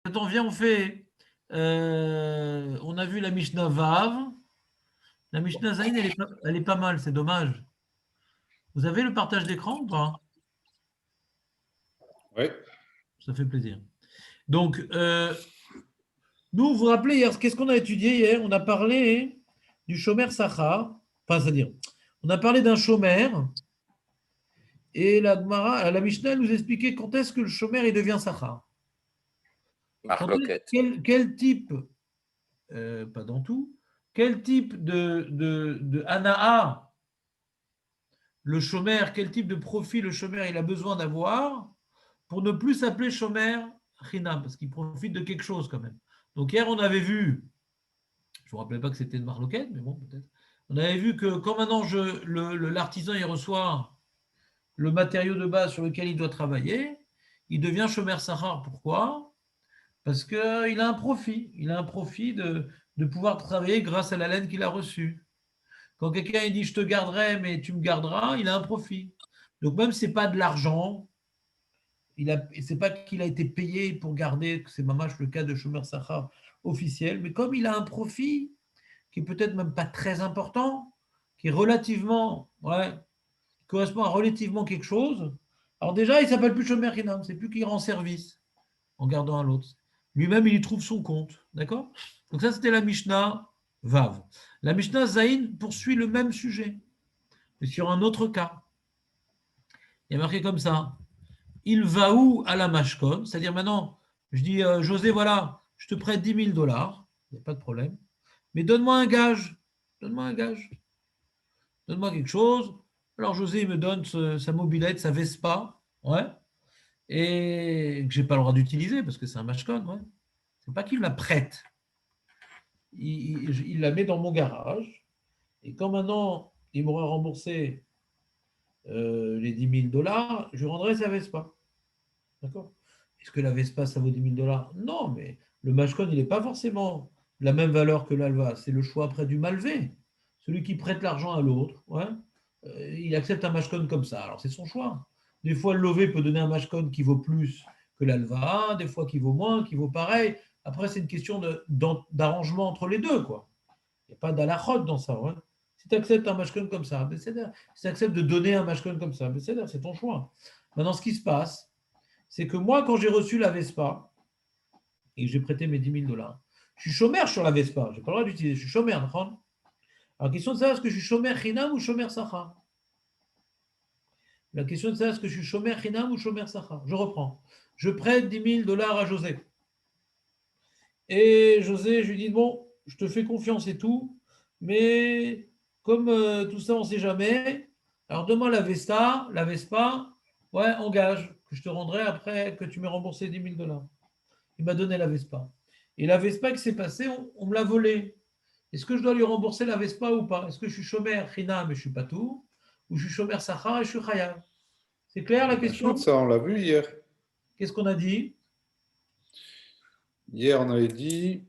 Quand on vient, on fait. On a vu la Mishnah Vav. La Mishnah Zayin, elle est pas mal, c'est dommage. Vous avez le partage d'écran ou pas? Oui. Ça fait plaisir. Donc, nous, vous vous rappelez hier, qu'est-ce qu'on a étudié hier? On a parlé du Shomer Sachar. Enfin, c'est-à-dire, on a parlé d'un Shomer. Et la Gemara, la Mishnah nous expliquait quand est-ce que le Shomer il devient Sachar. Marloquette. Quel type, pas dans tout, quel type de Hana'a le Shomer, quel type de profit le Shomer il a besoin d'avoir pour ne plus s'appeler Shomer Chinam, parce qu'il profite de quelque chose quand même. Donc hier, on avait vu, je ne vous rappelais pas que c'était de Marloquette, mais bon, peut-être. On avait vu que quand maintenant l'artisan il reçoit le matériau de base sur lequel il doit travailler, il devient Shomer Sachar. Pourquoi? Parce qu'il a un profit. Il a un profit de pouvoir travailler grâce à la laine qu'il a reçue. Quand quelqu'un dit je te garderai, mais tu me garderas, il a un profit. Donc même si ce n'est pas de l'argent, c'est pas qu'il a été payé pour garder, c'est mamache le cas de Shomer Sachar officiel, mais comme il a un profit qui est peut-être même pas très important, qui est relativement, qui correspond à relativement quelque chose, alors déjà, il ne s'appelle plus Shomer Hinam, c'est plus qu'il rend service en gardant un l'autre. Lui-même, il y trouve son compte. D'accord? Donc ça, c'était la Mishnah Vav. La Mishnah Zain poursuit le même sujet, mais sur un autre cas. Il est marqué comme ça. Il va où à la Mashkon? C'est-à-dire maintenant, je dis, José, voilà, je te prête 10 000 dollars, il n'y a pas de problème, mais donne-moi un gage. Donne-moi un gage. Donne-moi quelque chose. Alors José, il me donne sa mobilette, sa Vespa, ouais, et que je n'ai pas le droit d'utiliser parce que c'est un Mashkon, ouais. C'est pas qu'il me la prête. Il la met dans mon garage. Et quand maintenant il m'aura remboursé les 10 000 dollars, je rendrai sa Vespa. D'accord? Est-ce que la Vespa, ça vaut 10 000 dollars? Non, mais le Mashkon, il n'est pas forcément de la même valeur que l'Alva. C'est le choix après du malvé. Celui qui prête l'argent à l'autre, ouais, il accepte un Mashkon comme ça. Alors, c'est son choix. Des fois, le lové peut donner un Mashkon qui vaut plus que l'Alva, des fois qui vaut moins, qui vaut pareil. Après, c'est une question d'arrangement entre les deux, quoi. Il n'y a pas d'alachot dans ça. Ouais. Si tu acceptes un Mashkon comme ça, si tu acceptes de donner un Mashkon comme ça, c'est ton choix. Maintenant, ce qui se passe, c'est que moi, quand j'ai reçu la Vespa et que j'ai prêté mes 10 000 dollars, je suis chômeur sur la Vespa. Je n'ai pas le droit d'utiliser. Je suis chômeur. Alors, question de savoir est-ce que je suis chômeur Chinam ou chômeur Sachar. La question de savoir est-ce que je suis chômeur Chinam ou chômeur Sachar. Je reprends. Je prête 10 000 dollars à José. Et José, je lui dis bon, je te fais confiance et tout, mais comme tout ça, on ne sait jamais. Alors, donne-moi la Vespa, ouais, engage, que je te rendrai après que tu m'aies remboursé 10 000 dollars. Il m'a donné la Vespa. Et la Vespa qui s'est passée, on me l'a volée. Est-ce que je dois lui rembourser la Vespa ou pas? Est-ce que je suis chômeur China, mais je ne suis pas tout? Ou je suis chômeur Sachar et je suis Chayav? C'est clair la Bien sûr, question? ça, on l'a vu hier. Qu'est-ce qu'on a dit? Hier, on avait dit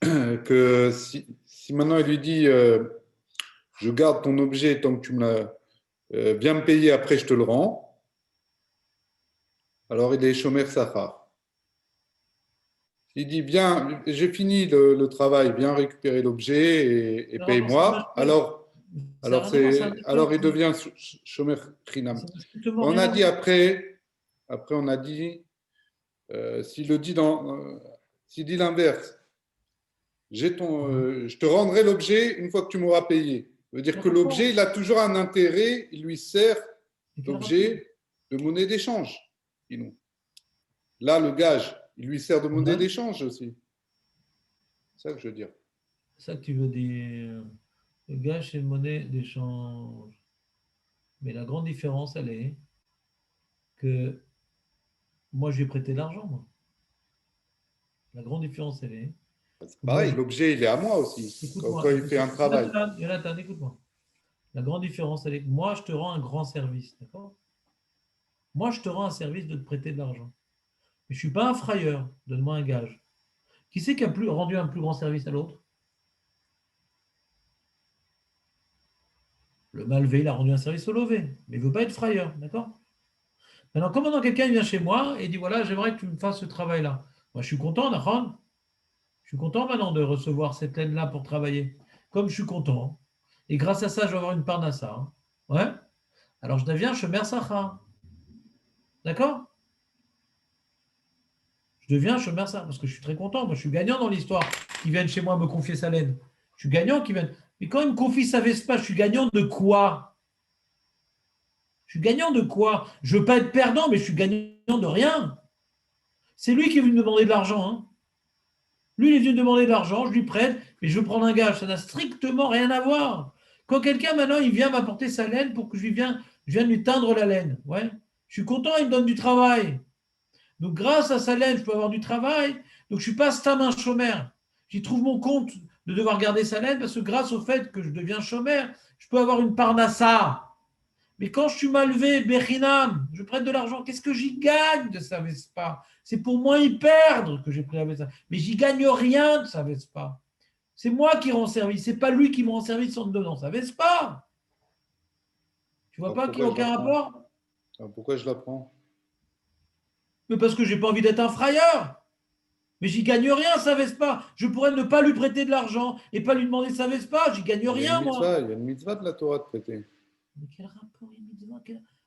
que si maintenant il lui dit je garde ton objet tant que tu me l'as bien me payé, après je te le rends, alors il est chômeur Sachar. Il dit bien, j'ai fini le travail, viens récupérer l'objet et Non, non, paye-moi. Alors il devient chômeur Khinam. strictement On a rien. dit après on a dit, s'il le dit s'il dit l'inverse, je te rendrai l'objet une fois que tu m'auras payé. Ça veut dire que l'objet, il a toujours un intérêt, il lui sert d'objet de monnaie d'échange. Là, le gage, il lui sert de monnaie d'échange aussi. C'est ça que je veux dire. C'est ça que tu veux dire. Le gage, c'est une monnaie d'échange. Mais la grande différence, elle est que moi, je lui ai prêté de l'argent, moi. La grande différence, elle est que moi, Pareil, l'objet, il est à moi aussi, quand il fait un travail. Jonathan, écoute-moi. La grande différence, elle est que moi, je te rends un grand service, d'accord? Moi, je te rends un service de te prêter de l'argent. Mais je ne suis pas un frayeur. Donne-moi un gage. Qui c'est qui a rendu un plus grand service à l'autre? Le malvé, il a rendu un service au levé, mais il ne veut pas être frayeur, d'accord? Maintenant, comme quelqu'un vient chez moi et dit voilà, j'aimerais que tu me fasses ce travail-là. Moi, je suis content, Nahon. Je suis content maintenant de recevoir cette laine-là pour travailler. Comme je suis content. Et grâce à ça, je vais avoir une parnassa. Hein. Ouais. Alors, je deviens Shomer Sachar. D'accord? Je deviens Shomer Sachar parce que je suis très content. Moi, je suis gagnant dans l'histoire qu'ils viennent chez moi me confier sa laine. Je suis gagnant qu'ils viennent. Mais quand ils me confient sa Vespa, je suis gagnant de quoi? Je suis gagnant de quoi? Je ne veux pas être perdant, mais je suis gagnant de rien. C'est lui qui est venu me demander de l'argent. Hein. Lui, il est venu me demander de l'argent, je lui prête, mais je veux prendre un gage. Ça n'a strictement rien à voir. Quand quelqu'un, maintenant, il vient m'apporter sa laine pour que je vienne lui teindre la laine. Ouais. Je suis content, il me donne du travail. Donc, grâce à sa laine, je peux avoir du travail. Donc, je ne suis pas stam un chômeur. J'y trouve mon compte de devoir garder sa laine parce que grâce au fait que je deviens chômeur, je peux avoir une parnassa. Mais quand je suis mal levé, Bechinam, je prête de l'argent, qu'est-ce que j'y gagne de sa Vespa? C'est pour moi y perdre que j'ai pris la Vespa. Mais j'y gagne rien de sa Vespa. C'est moi qui rends service, c'est pas lui qui me rend service en me donnant sa Vespa. Tu vois Alors, pas qu'il n'y a aucun rapport? Alors, pourquoi je la prends? Mais parce que j'ai pas envie d'être un frayeur. Mais j'y gagne rien, sa Vespa. Je pourrais ne pas lui prêter de l'argent et pas lui demander sa Vespa. J'y gagne rien, moi. Il y a une mitzvah de la Torah de prêter. Mais quel rapport une mitzvah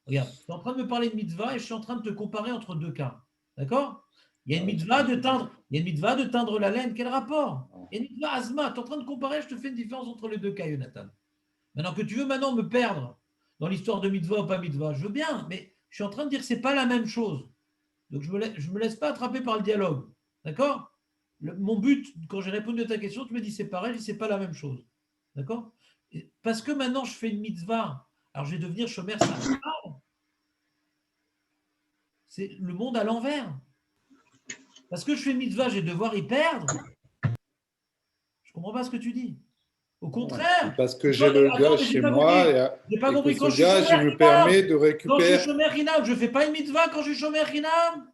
Regarde, tu es en train de me parler de mitzvah et je suis en train de te comparer entre deux cas. D'accord? Il y a une mitzvah de teindre, il y a une mitzvah de teindre la laine. Quel rapport? Il y a une mitzvah Azma. Tu es en train de comparer, je te fais une différence entre les deux cas, Jonathan. Maintenant que tu veux maintenant me perdre dans l'histoire de mitzvah ou pas mitzvah, je veux bien, mais je suis en train de dire que ce n'est pas la même chose. Donc je me laisse pas attraper par le dialogue. D'accord? Mon but, quand j'ai répondu à ta question, tu me dis c'est pareil, je dis c'est pas la même chose. D'accord? Parce que maintenant je fais une mitzvah. Alors, je vais devenir chômeur salarial. C'est le monde à l'envers. Parce que je fais une mitzvah, je vais devoir y perdre. Je ne comprends pas ce que tu dis. Au contraire. Parce que j'ai le gage chez moi j'ai pas compris. que Quand ce gage, il me permet de quand je suis récupérer. chômeur hinam, je ne fais pas une mitzvah quand je suis chômeur hinam.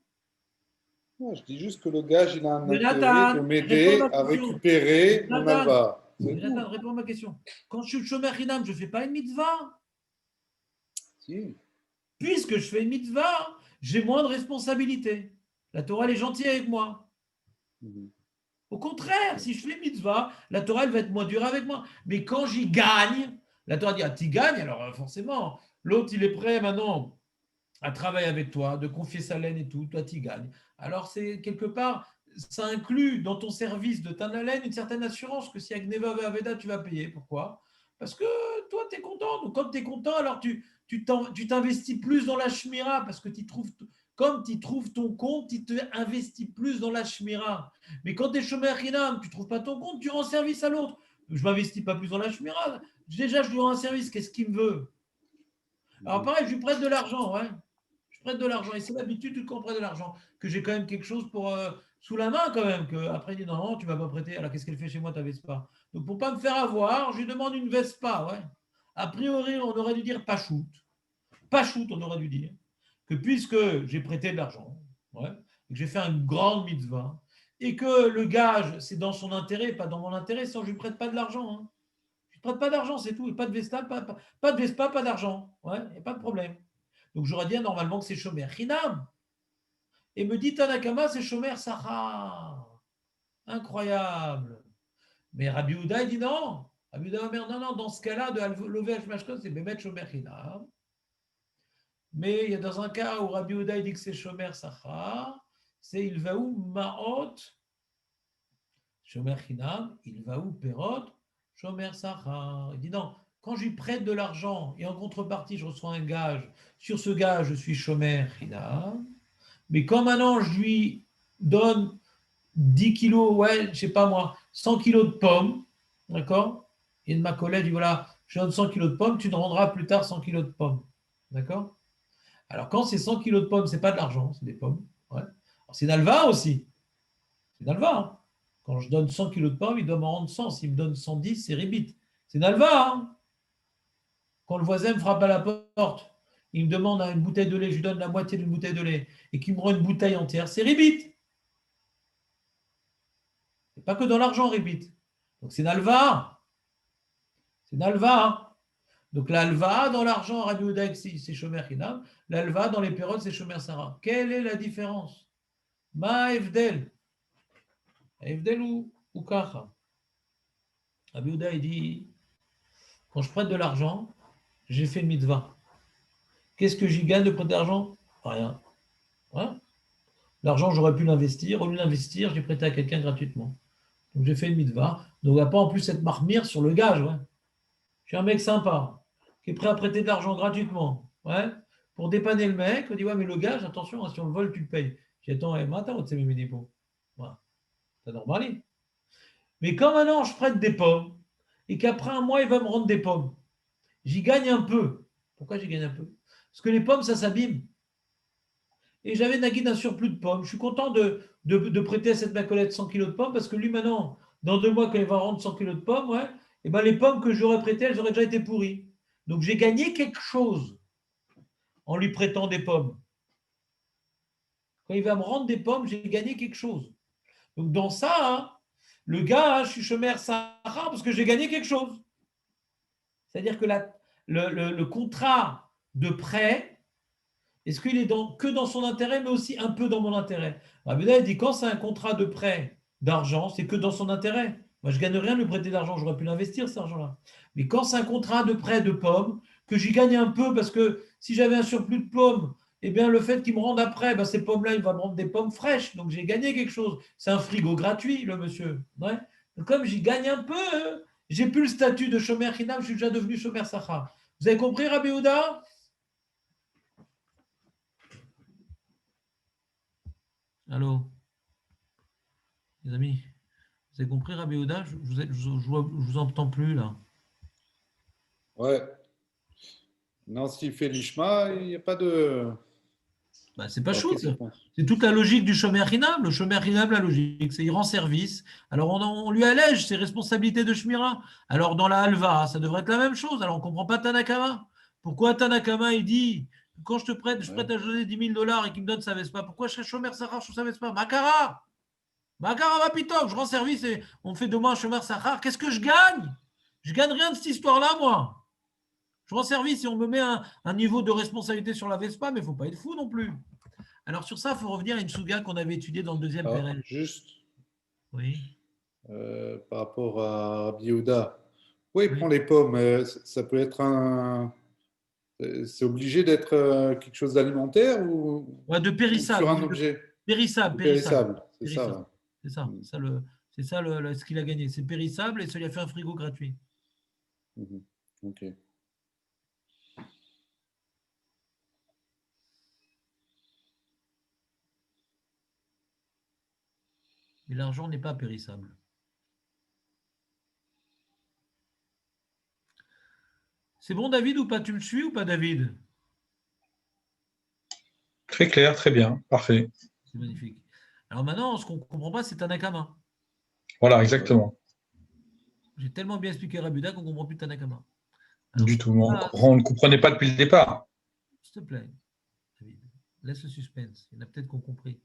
Non, je dis juste que le gage, il a un intérêt Jonathan, de m'aider à récupérer mon alva. Jonathan, réponds à ma question. Quand je suis chômeur hinam, je ne fais pas une mitzvah. Si. Puisque je fais une mitzvah, j'ai moins de responsabilités. La Torah, elle est gentille avec moi. Au contraire, si je fais mitzvah, la Torah, elle va être moins dure avec moi. Mais quand j'y gagne, la Torah dit, ah, tu gagnes, alors forcément, l'autre, il est prêt maintenant à travailler avec toi, de confier sa laine et tout, toi, tu gagnes. Alors, c'est quelque part, ça inclut dans ton service de teindre la laine une certaine assurance que si avec Neva Aveda, tu vas payer. Pourquoi? Parce que toi, tu es content. Donc, comme tu es content, alors tu t'investis plus dans la shmira parce que tu trouves, comme tu trouves ton compte, tu t'investis plus dans la shmira. Mais quand tu es chômeur hinam, tu ne trouves pas ton compte, tu rends service à l'autre. Je ne m'investis pas plus dans la shmira. Déjà, je lui rends un service. Qu'est-ce qu'il me veut? Alors, pareil, je lui prête de l'argent. Ouais. Je prête de l'argent. Et c'est l'habitude qu'on prête de l'argent. Que j'ai quand même quelque chose pour sous la main, quand même. Que après, il dit non, non, tu ne m'as pas prêté. Alors, qu'est-ce qu'elle fait chez moi, ta Vespa? Donc, pour ne pas me faire avoir, je lui demande une Vespa. Ouais. A priori, on aurait dû dire pas shoot. Pas shoot, on aurait dû dire. Que puisque j'ai prêté de l'argent, ouais, que j'ai fait une grande mitzvah, et que le gage, c'est dans son intérêt, pas dans mon intérêt, sinon je ne lui prête pas de l'argent. Hein. Je ne prête pas d'argent, c'est tout. Et pas de Vespa, pas de Vespa, pas d'argent. Ouais, il n'y a pas de problème. Donc j'aurais dit normalement que c'est Shomer Hinam. Et me dit Tanakama, c'est Shomer Sahar. Incroyable. Mais Rabbi Houda, il dit non. Rabbi Houda Omer, non, non, dans ce cas-là, de Lové Hashmashkon, c'est Bémet Shomer Hinam. Mais il y a dans un cas où Rabbi Houda dit que c'est Shomer Sachar, c'est il va où Maot, Shomer Hinam, il va où Perot, Shomer Sachar. Il dit non, quand je lui prête de l'argent et en contrepartie je reçois un gage, sur ce gage je suis Shomer Hinam, mais quand maintenant je lui donne 10 kilos, ouais, je sais pas moi, 100 kilos de pommes, d'accord? Et de ma collègue dit voilà, je donne 100 kilos de pommes, tu me rendras plus tard 100 kilos de pommes, d'accord? Alors, quand c'est 100 kilos de pommes, ce n'est pas de l'argent, c'est des pommes. Ouais. C'est d'alva aussi. C'est d'alva. Hein. Quand je donne 100 kilos de pommes, il doit m'en rendre 100. S'il me donne 110, c'est ribit. C'est d'alva. Hein. Quand le voisin me frappe à la porte, il me demande une bouteille de lait, je lui donne la moitié d'une bouteille de lait et qu'il me rend une bouteille entière, c'est ribit. C'est pas que dans l'argent, ribit. Donc, c'est d'alva. C'est d'alva. Hein. Donc l'alva dans l'argent, Rabbi Houda, c'est Shomer Hinam. L'alva dans les périodes, c'est Shomer Sarah. Quelle est la différence? Ma Evdel. ההבדל הוא ככה. רבי Yehuda, il dit, quand je prête de l'argent, j'ai fait une mitzvah. Qu'est-ce que j'y gagne de prêter de l'argent? Rien. Hein? L'argent, j'aurais pu l'investir. Au lieu de l'investir, j'ai prêté à quelqu'un gratuitement. Donc j'ai fait une mitzvah. Donc on ne va pas en plus être marmire sur le gage. Ouais. Je suis un mec sympa, qui est prêt à prêter de l'argent gratuitement. Ouais. Pour dépanner le mec, on dit ouais, mais le gage, attention, hein, si on le vole, tu le payes. J'ai dit attends, maintenant, c'est mes dépôts. Voilà. C'est normal. Mais quand maintenant je prête des pommes et qu'après un mois, il va me rendre des pommes, j'y gagne un peu. Pourquoi j'y gagne un peu? Parce que les pommes, ça s'abîme. Et j'avais nagué d'un surplus de pommes. Je suis content de prêter à cette Macolette 100 kilos de pommes parce que lui, maintenant, dans 2 mois, quand il va rendre 100 kilos de pommes, ouais, et ben les pommes que j'aurais prêtées, elles auraient déjà été pourries. Donc j'ai gagné quelque chose en lui prêtant des pommes. Quand il va me rendre des pommes, j'ai gagné quelque chose. Donc dans ça, hein, le gars, je suis chômeur Sahara parce que j'ai gagné quelque chose. C'est-à-dire que le contrat de prêt, est-ce qu'il est que dans son intérêt, mais aussi un peu dans mon intérêt? Rabbi Yehuda dit quand c'est un contrat de prêt d'argent, c'est que dans son intérêt. Moi, je ne gagne rien de lui prêter d'argent, j'aurais pu l'investir cet argent-là. Mais quand c'est un contrat de prêt de pommes, que j'y gagne un peu, parce que si j'avais un surplus de pommes, eh bien, le fait qu'il me rende après, ben, ces pommes-là, il va me rendre des pommes fraîches. Donc, j'ai gagné quelque chose. C'est un frigo gratuit, le monsieur. Ouais. Donc, comme j'y gagne un peu, j'ai plus le statut de chômeur Hinam, je suis déjà devenu chômeur Sahara. Vous avez compris, Rabbi Yehuda? Allô, les amis, vous avez compris, Rabbi Yehuda? Je vous entends plus là. Ouais. Non, s'il fait l'ishma, il n'y a pas de. Bah, c'est pas Alors, chaud. qu'est-ce qu'il pense? C'est toute la logique du Shomer Hinam. Le Shomer Hinam, la logique, c'est il rend service. Alors on lui allège ses responsabilités de Shmira. Alors dans la Halva, ça devrait être la même chose. Alors on ne comprend pas Tanakama. Pourquoi Tanakama il dit quand je te prête, je prête à José 10 000 dollars et qu'il me donne sa Vespa, pourquoi je serais Shomer Sahar, je ne savais pas? Makara! Makara Vapitok, je rends service et on fait de moi un Shomer Sahar. Qu'est-ce que je gagne? Je gagne rien de cette histoire-là, moi. Je rends service et on me met un niveau de responsabilité sur la Vespa, mais il ne faut pas être fou non plus. Alors sur ça, il faut revenir à une souga qu'on avait étudiée dans le deuxième Alors, PRL. juste Oui. par rapport à Rabbi Yehuda. Oui, il Oui. prend les pommes. Ça peut être un. C'est obligé d'être quelque chose d'alimentaire Ouais, de ou sur périssable. un Oui, objet périssable, de périssable. périssable. C'est ça, Périssable. ouais. C'est ça. Mm. C'est ça ce qu'il a gagné. C'est périssable et ça lui a fait un frigo gratuit. Mhm. Ok. Mais l'argent n'est pas périssable. C'est bon, David, ou pas? Tu me suis ou pas, David? Très clair, très bien, parfait. C'est magnifique. Alors maintenant, ce qu'on ne comprend pas, c'est Tanakama. Voilà, Ouais. exactement. J'ai tellement bien expliqué Rabuda qu'on ne comprend plus Tanakama. Alors, Du sur tout. On ça, on ne comprenait pas depuis le départ. s'il te plaît, David, laisse le suspense. Il y en a peut-être qui ont compris.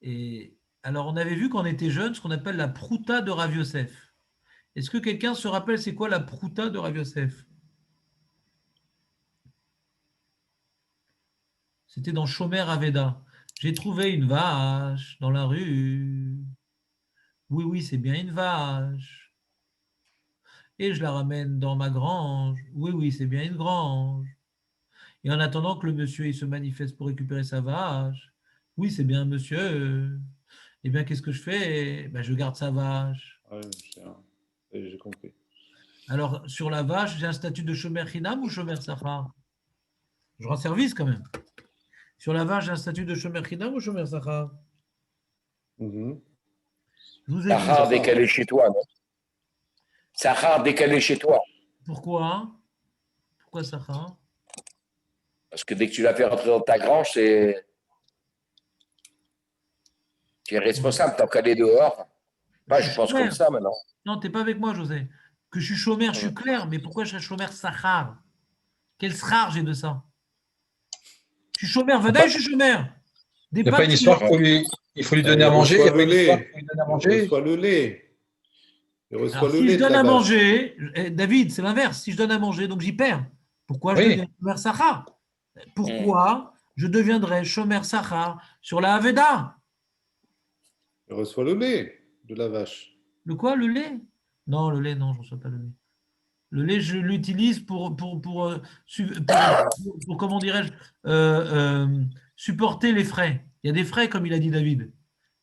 Et alors, on avait vu quand on était jeune ce qu'on appelle la prouta de Rav Yosef. Est-ce que quelqu'un se rappelle c'est quoi la prouta de Rav Yosef? C'était dans Shomer Aveda. J'ai trouvé une vache dans la rue. Oui, oui, c'est bien une vache. Et je la ramène dans ma grange. Oui, oui, c'est bien une grange. Et en attendant que le monsieur il se manifeste pour récupérer sa vache, oui, c'est bien un monsieur. Eh bien, qu'est-ce que je fais? Ben, je garde sa vache. Ouais, j'ai compris. Alors, sur la vache, j'ai un statut de Shomer Hinam ou Shomer Sahar? Je rends service quand même. Sur la vache, j'ai un statut de Shomer Hinam ou Shomer Sahar? Mhm. Je vous ai vu. Sahar décalé chez toi, non? Sahar décalé chez toi. Pourquoi? Pourquoi Sahar? Parce que dès que tu l'as fait rentrer dans ta grange, tu es responsable. Tant qu'elle est dehors, Je je suis pense comme chômeur. ça maintenant. Non, tu n'es pas avec moi, José. Que je suis chômeur, je suis clair. Mais pourquoi je serais chômeur Sahar? Quel srar j'ai de ça? Je suis chômeur, Vadaï, je suis chômeur. Des Il n'y a pas une pâtes. histoire il faut lui donner Il à manger. Il n'y reçoit a pas le une histoire qu'il lait. faut lui donner à Il manger. reçoit le lait. Il reçoit Alors, le si je lait de donne la à vache. manger, David, c'est l'inverse. Si je donne à manger, donc j'y perds. Pourquoi je Oui, deviens chômeur Sahar? Pourquoi je deviendrais chômeur Sahar sur la Haveda? Il reçoit le lait. de la vache. Le quoi? Le lait? Non, le lait, non, je ne reçois pas le lait. Le lait, je l'utilise pour, comment dirais-je, supporter les frais. Il y a des frais, comme il a dit David.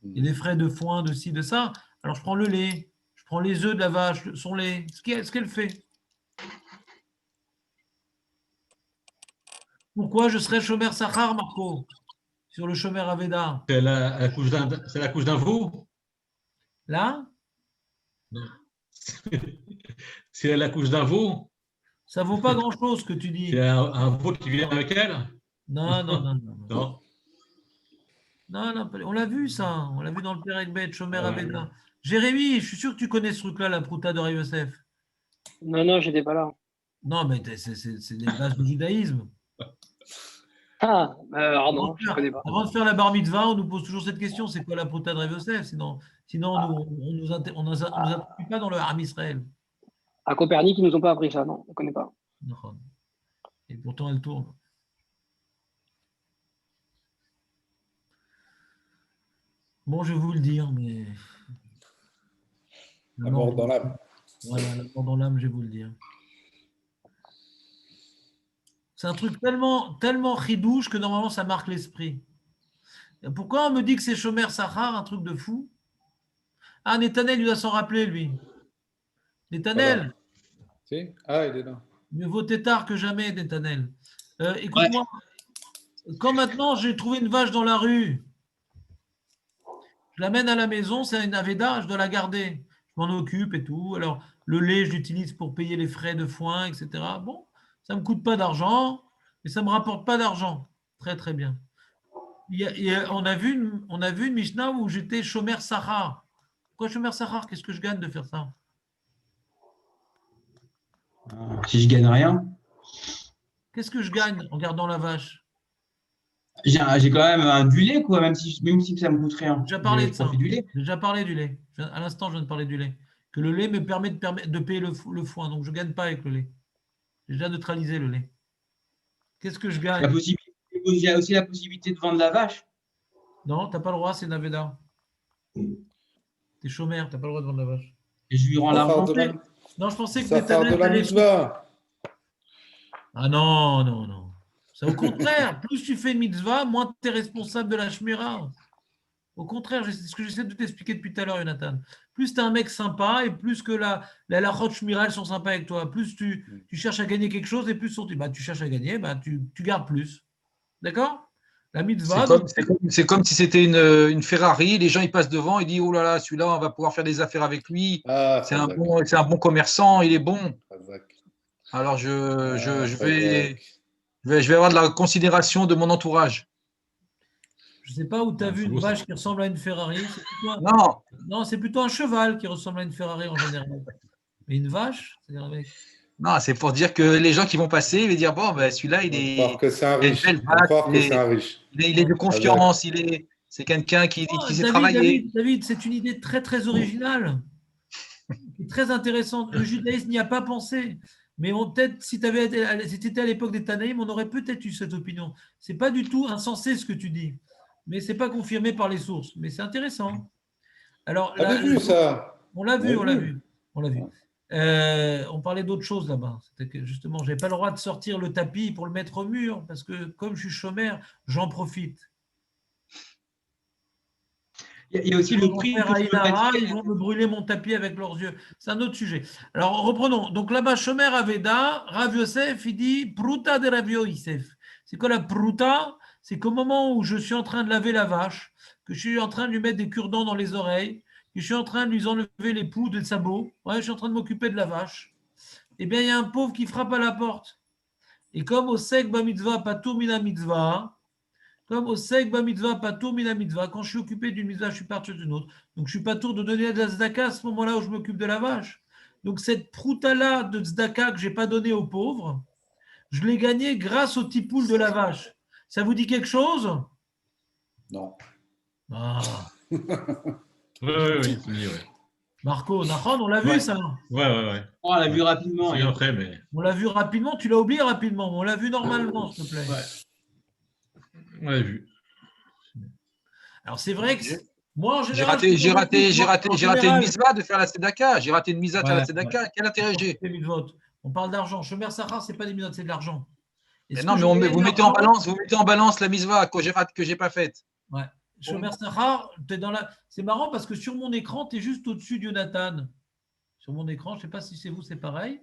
Il y a des frais de foin, de ci, de ça. Alors, je prends le lait, je prends les œufs de la vache, son lait, ce qu'elle fait. Pourquoi je serais Shomer Sachar, Marco, sur le Shomer Aveda? C'est la couche d'un veau? Là, C'est la couche d'un veau? ça vaut pas grand-chose ce que tu dis. C'est un veau qui vient avec elle? Non, non, non, non. Non. Non, non, on l'a vu ça. On l'a vu dans le Père Ekbet, Shomer Ouais. Aveda. Jérémy, je suis sûr que tu connais ce truc-là, la Prouta de Rav Yosef. Non, j'étais pas là. Non, mais c'est des bases du judaïsme. Ah, alors non, je connais pas. Avant de faire la bar mitzvah, on nous pose toujours cette question, c'est quoi la Prouta de Rav Yosef? Sinon on nous introduit pas dans le Ham Israël. À Copernic, ils nous ont pas appris ça, non, on connaît pas. Et pourtant, elle tourne. Bon, je vais vous le dire, mais... La mort dans l'âme. Voilà, la mort dans l'âme, je vais vous le dire. C'est un truc tellement, tellement chidouche que normalement, ça marque l'esprit. Pourquoi on me dit que c'est Shomer Sachar, un truc de fou? Ah, Netanel, il doit s'en rappeler, lui. Netanel, Si? Ah, il est là. mieux vaut tard que jamais, Netanel. Écoute-moi, quand maintenant j'ai trouvé une vache dans la rue, je l'amène à la maison, c'est une Aveda, je dois la garder. Je m'en occupe et tout. Alors, le lait, je l'utilise pour payer les frais de foin, etc. Bon, ça ne me coûte pas d'argent, mais ça ne me rapporte pas d'argent. Très, très bien. On a vu une Mishnah où j'étais Shomer Sachar. Pourquoi Shomer Sachar? Qu'est-ce que je gagne de faire ça? Si je gagne rien, Qu'est-ce que je gagne en gardant la vache? j'ai quand même du lait, quoi, même si ça me coûte rien. J'ai déjà parlé Je de ça. profite du lait. J'ai déjà parlé du lait. À l'instant, je viens de parler du lait. Que le lait me permet de payer le foin. Donc, je ne gagne pas avec le lait. J'ai déjà neutralisé le lait. Qu'est-ce que je gagne? Il y a aussi la possibilité de vendre la vache. Non, tu n'as pas le droit, c'est Naveda. Tu es chômeur, tu n'as pas le droit de vendre la vache. Et je lui rends l'argent. Non, je pensais que Ça part de la mitzvah. Ah non, non, non. C'est au contraire. Plus tu fais une mitzvah, moins tu es responsable de la shmira. Au contraire, c'est ce que j'essaie de t'expliquer depuis tout à l'heure, Jonathan. Plus tu es un mec sympa et plus que la halachot shmira, elles sont sympas avec toi. Plus tu cherches à gagner quelque chose et plus tu cherches à gagner, tu gardes plus. D'accord? La mitzvah. C'est comme si c'était une Ferrari, les gens ils passent devant, ils disent oh là là, celui-là, on va pouvoir faire des affaires avec lui. C'est un bon commerçant, il est bon. Alors je vais avoir de la considération de mon entourage. Je ne sais pas où tu as vu une vache qui ressemble à une Ferrari. Non, c'est plutôt un cheval qui ressemble à une Ferrari en général. Mais une vache, c'est-à-dire avec... Non, c'est pour dire que les gens qui vont passer, ils vont dire bon, ben, celui-là, il est. On croit que c'est un riche. Il est de confiance, c'est quelqu'un qui sait travailler. David, c'est une idée très, très originale. Très intéressante. Le judaïsme n'y a pas pensé. Mais peut-être, si tu étais à l'époque des Tanaïm, on aurait peut-être eu cette opinion. Ce n'est pas du tout insensé ce que tu dis. Mais ce n'est pas confirmé par les sources. Mais c'est intéressant. Alors, vu ça? On l'a vu. On parlait d'autre chose là-bas. C'était que justement, je n'avais pas le droit de sortir le tapis pour le mettre au mur parce que comme je suis chômeur, j'en profite. Il y a aussi le prix. Ils vont me brûler mon tapis avec leurs yeux. C'est un autre sujet. Alors, reprenons. Donc là-bas, Shomer Aveda, Rav Yosef, il dit Pruta de Rav Yosef. C'est quoi la Pruta? C'est qu'au moment où je suis en train de laver la vache, que je suis en train de lui mettre des cure-dents dans les oreilles, que je suis en train de lui enlever les poux de sabots, je suis en train de m'occuper de la vache, eh bien, il y a un pauvre qui frappe à la porte. Et comme au Sek Ba Mitzvah, Patur Mina Mitzvah, quand je suis occupé d'une mitzvah, je suis parti d'une autre. Donc, je ne suis pas tour de donner de la tzedaka à ce moment-là où je m'occupe de la vache. Donc, cette prouta-là de tzedaka que je n'ai pas donnée aux pauvres, je l'ai gagnée grâce au tipoul de la vache. Ça vous dit quelque chose? Non. Ah. Oui. Marco, Nahon, on l'a vu ça? Ouais. On l'a vu rapidement. Après, mais... On l'a vu rapidement, tu l'as oublié rapidement. On l'a vu normalement, s'il te plaît. Ouais. On l'a vu. Alors, c'est vrai que Moi, en J'ai général, raté, j'ai raté, j'ai en raté, j'ai raté une général, mitzvah de faire la tzedaka. J'ai raté une mitzvah de faire la ouais, ouais. tzedaka. Quel intérêt j'ai? Les mitzvot. On parle d'argent. Shomer Sahar, ce n'est pas des mitzvot, c'est de l'argent. Mais Est-ce non, que mais je gagne vous de mettez l'argent? vous mettez en balance la mitzvah que j'ai pas faite. Ouais. Shomer Sahar, t'es dans la. C'est marrant parce que sur mon écran, tu es juste au-dessus de Jonathan. Sur mon écran, je ne sais pas si c'est vous, c'est pareil.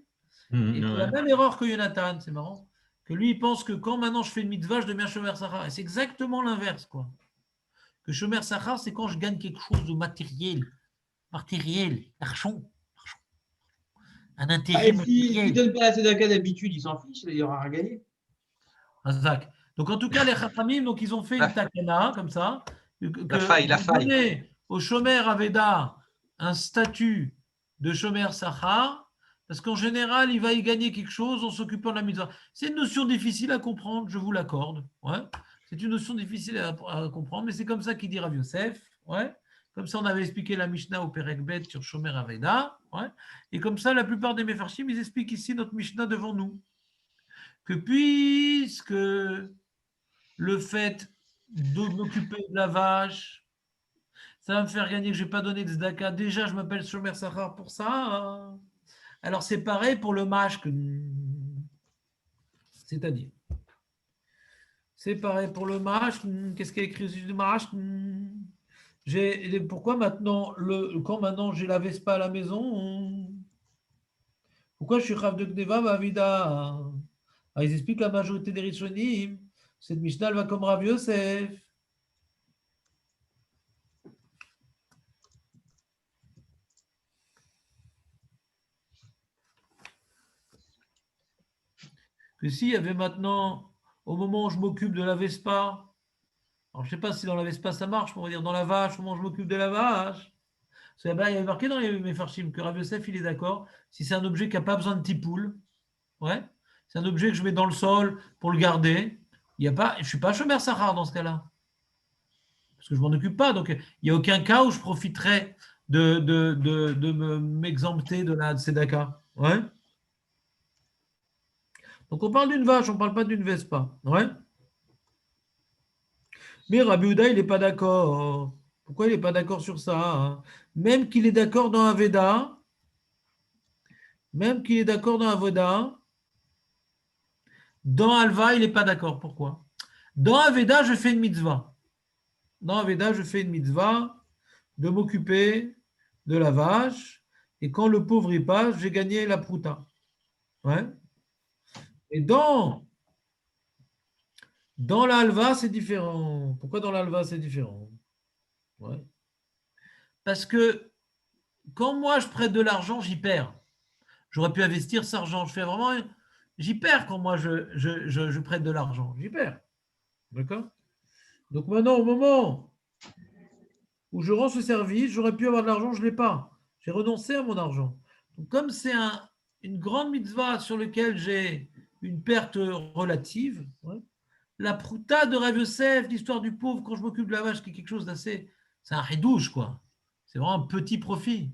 Et tu as la Ouais. même erreur que Jonathan, c'est marrant. Que lui, il pense que quand maintenant je fais une mitzvah, je deviens Shomer Sahar. Et c'est exactement l'inverse, quoi. Que Shomer Sahar, c'est quand je gagne quelque chose de matériel. Matériel, l'argent. Un Ah, intérêt et s'il ne matériel. donne pas la tzedaka d'habitude, il s'en fiche, il aura rien gagné. Azak. Donc, en tout cas, les Chachamim, donc, ils ont fait une takana, comme ça, La que faille, la de faille. donner au Shomer Aveda un statut de Shomer Sahar, parce qu'en général, il va y gagner quelque chose en s'occupant de la mitzvah. C'est une notion difficile à comprendre, je vous l'accorde. Ouais. C'est une notion difficile à comprendre, mais c'est comme ça qu'il dit Rav Yosef. Ouais. Comme ça, on avait expliqué la Mishnah au Perek Bet sur Shomer Aveda. Ouais. Et comme ça, la plupart des Mefarshim, ils expliquent ici notre Mishnah devant nous. Que puisque le fait de m'occuper de la vache, ça va me faire gagner que je n'ai pas donné de tzedaka. Déjà, je m'appelle Shomer Sahar pour ça. Alors, c'est pareil pour le mashk. C'est-à-dire, c'est pareil pour le mashk. Qu'est-ce qu'il y a écrit sur le mashk? Pourquoi maintenant, quand maintenant j'ai la Vespa à la maison, pourquoi je suis Rav de Gneva, Bavida? Ils expliquent la majorité des Rishonim. Cette Mishnah, elle va comme Rav Yosef. Que s'il y avait maintenant, au moment où je m'occupe de la Vespa, alors je ne sais pas si dans la Vespa ça marche, on va dire dans la vache, au moment où je m'occupe de la vache. Il y avait marqué dans les Mefarshim que Rav Yosef, il est d'accord. Si c'est un objet qui n'a pas besoin de tipoule, ouais, c'est un objet que je mets dans le sol pour le garder, je ne suis pas Shomer Sahar dans ce cas-là. Parce que je ne m'en occupe pas. Donc, il n'y a aucun cas où je profiterais de m'exempter de la tzedaka. Ouais. Donc, on parle d'une vache, on ne parle pas d'une Vespa. Ouais. Mais Rabbi Houda, il n'est pas d'accord. Pourquoi il n'est pas d'accord sur ça, hein? Même qu'il est d'accord dans un Veda, même qu'il est d'accord dans un Veda, dans Alva, il n'est pas d'accord. Pourquoi? Dans un Veda, je fais une mitzvah. Dans un Veda, je fais une mitzvah de m'occuper de la vache. Et quand le pauvre y passe, j'ai gagné la prouta. Ouais. Et dans l'alva, c'est différent. Pourquoi dans l'alva, c'est différent? Ouais. Parce que quand moi, je prête de l'argent, j'y perds. J'aurais pu investir cet argent. J'y perds quand moi, je prête de l'argent. J'y perds. D'accord? Donc maintenant, au moment où je rends ce service, j'aurais pu avoir de l'argent, je ne l'ai pas. J'ai renoncé à mon argent. Donc, comme c'est une grande mitzvah sur laquelle j'ai une perte relative, ouais, la prouta de Rav Yosef, l'histoire du pauvre quand je m'occupe de la vache, qui est quelque chose d'assez. C'est un ridouche, quoi. C'est vraiment un petit profit.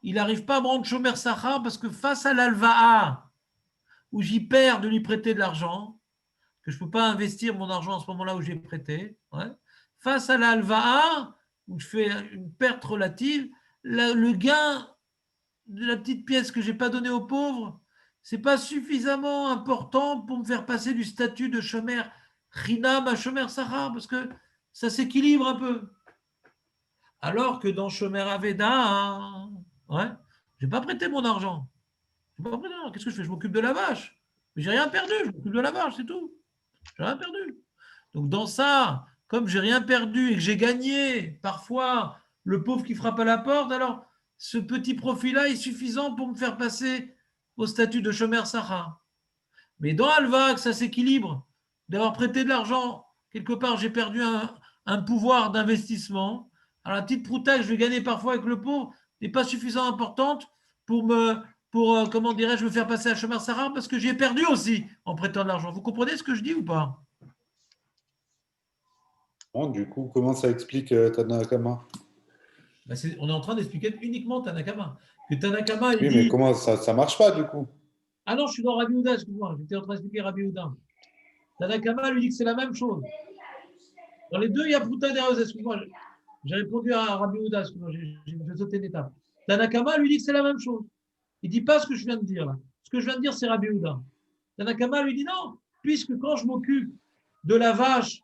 Il n'arrive pas à me rendre Shomer Sahar parce que face à l'Alva'a, où j'y perds de lui prêter de l'argent, que je ne peux pas investir mon argent à ce moment-là où j'ai prêté, ouais, face à l'Alva'a, où je fais une perte relative, le gain de la petite pièce que je n'ai pas donnée aux pauvres, ce n'est pas suffisamment important pour me faire passer du statut de Shomer Chinam à Shomer Sahar, parce que ça s'équilibre un peu. Alors que dans Shomer Aveda, hein, ouais, je n'ai pas prêté mon argent. Qu'est-ce que je fais? Je m'occupe de la vache. Mais j'ai rien perdu, je m'occupe de la vache, c'est tout. J'ai rien perdu. Donc dans ça, comme j'ai rien perdu et que j'ai gagné parfois le pauvre qui frappe à la porte, alors ce petit profit-là est suffisant pour me faire passer au statut de Shomer Sahar. Mais dans Alva, que ça s'équilibre, d'avoir prêté de l'argent, quelque part j'ai perdu un pouvoir d'investissement. Alors la petite prouta que je vais gagner parfois avec le pauvre n'est pas suffisamment importante pour comment dirais-je, me faire passer à Shomer Sahar parce que j'ai perdu aussi en prêtant de l'argent. Vous comprenez ce que je dis ou pas? Bon, du coup, comment ça explique Tanakama? On est en train d'expliquer uniquement Tanakama. Que Tanakama, il Oui, dit... mais comment ça ne marche pas du coup? Ah non, je suis dans Rabbi Houda, excuse-moi. J'étais en train d'expliquer Rabbi Houda. Tanakama lui dit que c'est la même chose. Dans les deux, il y a Prouta et excuse-moi. J'ai répondu à Rabbi Houda, j'ai sauté une étape. Tanakama lui dit que c'est la même chose. Il ne dit pas ce que je viens de dire là. Ce que je viens de dire, c'est Rabbi Houda. Tanakama lui dit non, puisque quand je m'occupe de la vache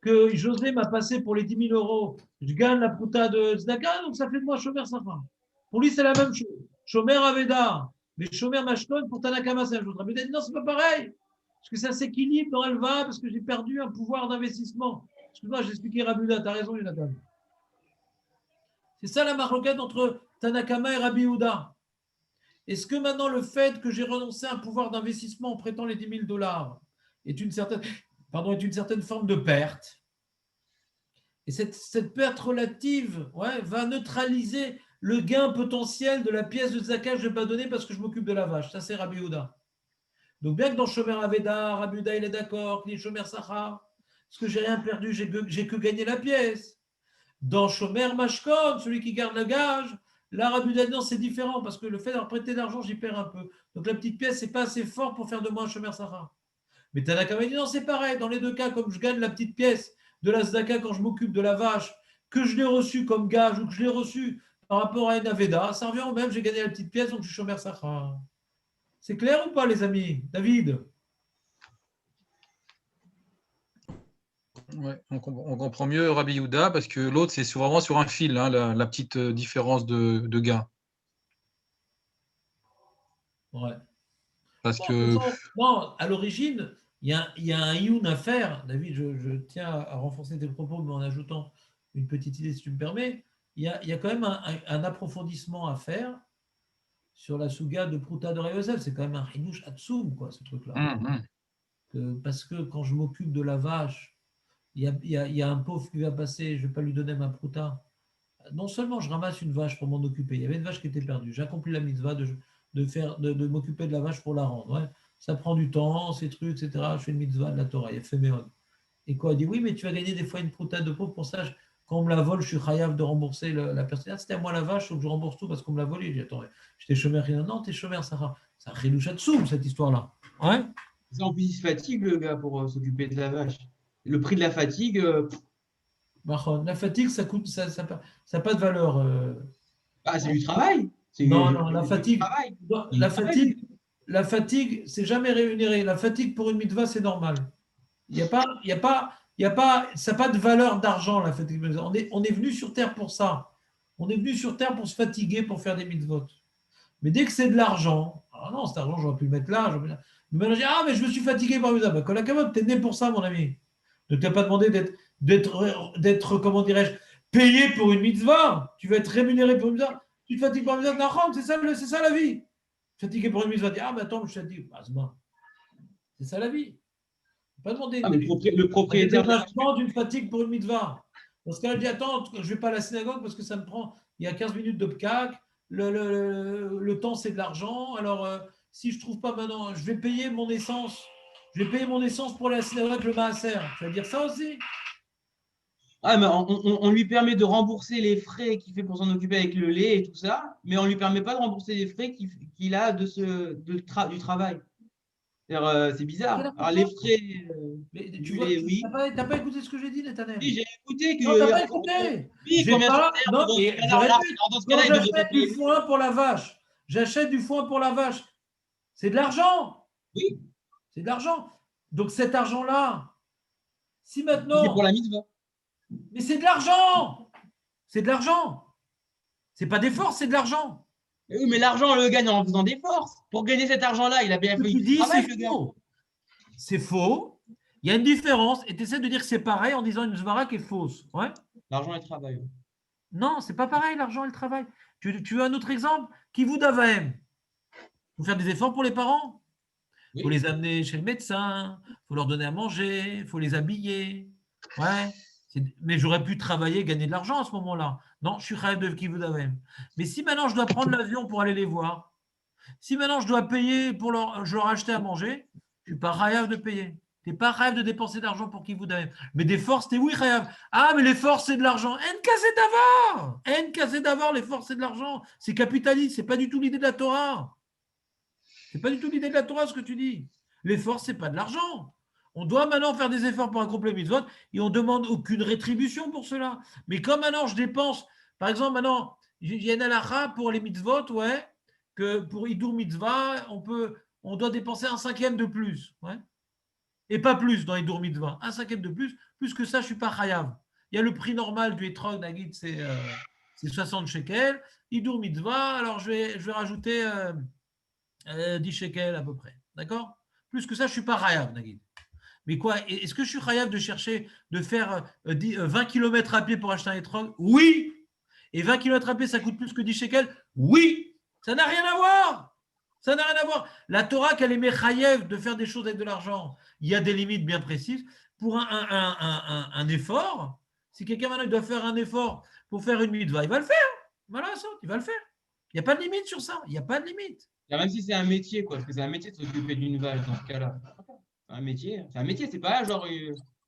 que José m'a passée pour les 10 000 euros, je gagne la prouta de Zdaka, donc ça fait de moi Shomer Safra. Pour lui, c'est la même chose. Shomer Aveda, mais Shomer Mashkon, pour Tanakama, c'est la même chose. Rabbi Houda dit non, c'est pas pareil. Parce que ça s'équilibre dans Elva, parce que j'ai perdu un pouvoir d'investissement. Excuse-moi, j'ai expliqué Rabbi Houda, tu as raison, Jonathan. C'est ça la maroquette entre Tanakama et Rabbi Houda. Est-ce que maintenant le fait que j'ai renoncé à un pouvoir d'investissement en prêtant les 10 000 $ est une certaine forme de perte? Et cette perte relative va neutraliser le gain potentiel de la pièce de Zaka que je ne vais pas donner parce que je m'occupe de la vache. Ça, c'est Rabbi Houda. Donc, bien que dans Shomer Aveda, Rabbi Houda, il est d'accord, qu'il y ait Shomer Sachar, parce que je n'ai rien perdu, j'ai que gagné la pièce. Dans Shomer Mashkon, celui qui garde le gage, là, Rabbi Houda, non, c'est différent, parce que le fait d'avoir prêté de l'argent, j'y perds un peu. Donc, la petite pièce, ce n'est pas assez fort pour faire de moi un Shomer Sachar. Mais Tanakama dit non, c'est pareil. Dans les deux cas, comme je gagne la petite pièce de la Zdaka quand je m'occupe de la vache, que je l'ai reçue comme gage ou que je l'ai reçue par rapport à une Aveda, ça revient au même, j'ai gagné la petite pièce, donc je suis Shomer Sachar. C'est clair ou pas, les amis? David? Ouais, on comprend mieux Rabbi Houda parce que l'autre, c'est vraiment sur un fil, hein, la petite différence de gain. Ouais. Parce que. Non, à l'origine, il y a un ioun à faire. David, je tiens à renforcer tes propos, mais en ajoutant une petite idée, si tu me permets. Il y a quand même un approfondissement à faire sur la souga de Prouta de Yosef. C'est quand même un hinouch atsoum, quoi, ce truc-là. Parce que quand je m'occupe de la vache, il y a un pauvre qui va passer, je ne vais pas lui donner ma Prouta. Non seulement je ramasse une vache pour m'en occuper, il y avait une vache qui était perdue, j'accomplis la mitzvah de m'occuper de la vache pour la rendre. Ouais. Ça prend du temps, ces trucs, etc. Je fais une mitzvah de la Torah, il a fait méon. Et quoi, il dit oui, mais tu vas gagner des fois une Prouta de pauvre pour ça. Quand on me la vole, je suis chayav de rembourser la personne. C'était à moi la vache, il faut que je rembourse tout parce qu'on me l'a volé. J'ai dit attends, j'étais chômeur. Non, t'es chômeur, Sarah. C'est un chilouchatsoum, cette histoire-là. Ouais. En plus, il se fatigue, le gars, pour s'occuper de la vache. Le prix de la fatigue. La fatigue, ça coûte, ça n'a pas de valeur. Ah, c'est du travail. Non, la fatigue. La fatigue, c'est jamais rémunéré. La fatigue pour une mitzvah, c'est normal. Ça n'a pas de valeur d'argent, la fatigue. On est venu sur Terre pour ça. On est venu sur Terre pour se fatiguer, pour faire des mitzvot. Mais dès que c'est de l'argent, ah non, cet argent, j'aurais pu le mettre là. Mais je me suis fatigué par mitzvah. Quand la camotte, t'es né pour ça, mon ami. Ne t'as pas demandé d'être, comment dirais-je, payé pour une mitzvah. Tu vas être rémunéré pour une mitzvah. Tu te fatigues pour une mitzvah. C'est ça la vie. Fatigué pour une mitzvah. Ah, mais attends, je suis fatigué. C'est ça la vie. Pas demander le propriétaire d'une fatigue pour une mitzvah. Parce qu'elle dit attends, je ne vais pas à la synagogue parce que ça me prend, il y a 15 minutes de pkak, le temps c'est de l'argent, alors si je ne trouve pas maintenant, je vais payer mon essence. Je vais payer mon essence pour aller à la synagogue le maaser. Tu vas dire ça aussi? Ah, mais on lui permet de rembourser les frais qu'il fait pour s'en occuper avec le lait et tout ça, mais on ne lui permet pas de rembourser les frais qu'il a du travail. C'est bizarre. Alors, les frais. Mais tu vois, oui. Tu n'as pas écouté ce que j'ai dit, Netanel? Oui, j'ai écouté. Non, tu n'as pas écouté. Oui, quand j'achète du foin pour la vache, j'achète du foin pour la vache. C'est de l'argent. Oui. C'est de l'argent. Donc cet argent-là, si maintenant. C'est pour la mitzvah. Mais c'est de l'argent. C'est de l'argent. C'est pas des forces, c'est de l'argent. Oui, mais l'argent, on le gagne en faisant des forces. Pour gagner cet argent-là, il a bien fait du travail, le gars. C'est faux. Il y a une différence. Et tu essaies de dire que c'est pareil en disant une zvara qui est fausse. Ouais. L'argent et le travail. Non, c'est pas pareil, l'argent et le travail. Tu veux un autre exemple? Qui vous d'Avaem? Il faut faire des efforts pour les parents. Il faut les amener chez le médecin. Il faut leur donner à manger. Il faut les habiller. Ouais. Mais j'aurais pu travailler, gagner de l'argent à ce moment-là. Non, je suis rêve de qui vous d'avez. Mais si maintenant je dois prendre l'avion pour aller les voir, si maintenant je dois payer je leur acheter à manger, je ne suis pas rêve de payer. Tu n'es pas rêve de dépenser d'argent pour qui vous d'avez. Mais des forces, t'es oui, rêve. Ah, mais les forces, c'est de l'argent. NKZ les forces, c'est de l'argent. C'est capitaliste. Ce n'est pas du tout l'idée de la Torah. Ce n'est pas du tout l'idée de la Torah, ce que tu dis. Les forces, ce n'est pas de l'argent. On doit maintenant faire des efforts pour accomplir le mitzvot et on ne demande aucune rétribution pour cela. Mais comme maintenant je dépense, par exemple, maintenant, il y a une halakha pour les mitzvot, ouais, que pour Hidur Mitzvah, on doit dépenser 1/5 de plus. Ouais. Et pas plus dans Hidur Mitzvah. 1/5 de plus. Plus que ça, je ne suis pas chayav. Il y a le prix normal du etrog, Nagid, c'est 60 shekels. Hidur Mitzvah, alors je vais rajouter 10 shekels à peu près. D'accord? Plus que ça, je ne suis pas chayav, Nagid. Mais quoi, est-ce que je suis chayav de chercher, de faire 20 km à pied pour acheter un etrog? Oui. Et 20 km à pied, ça coûte plus que 10 shekels? Oui. Ça n'a rien à voir. Ça n'a rien à voir. La Torah, qu'elle est méchayev de faire des choses avec de l'argent, il y a des limites bien précises. Pour un effort, si quelqu'un maintenant doit faire un effort pour faire une mitzvah, il va le faire. Voilà, ça, il va le faire. Il n'y a pas de limite sur ça. Il n'y a pas de limite. Même si c'est un métier, quoi, parce que c'est un métier de s'occuper d'une vache dans ce cas-là. C'est un métier, c'est pas genre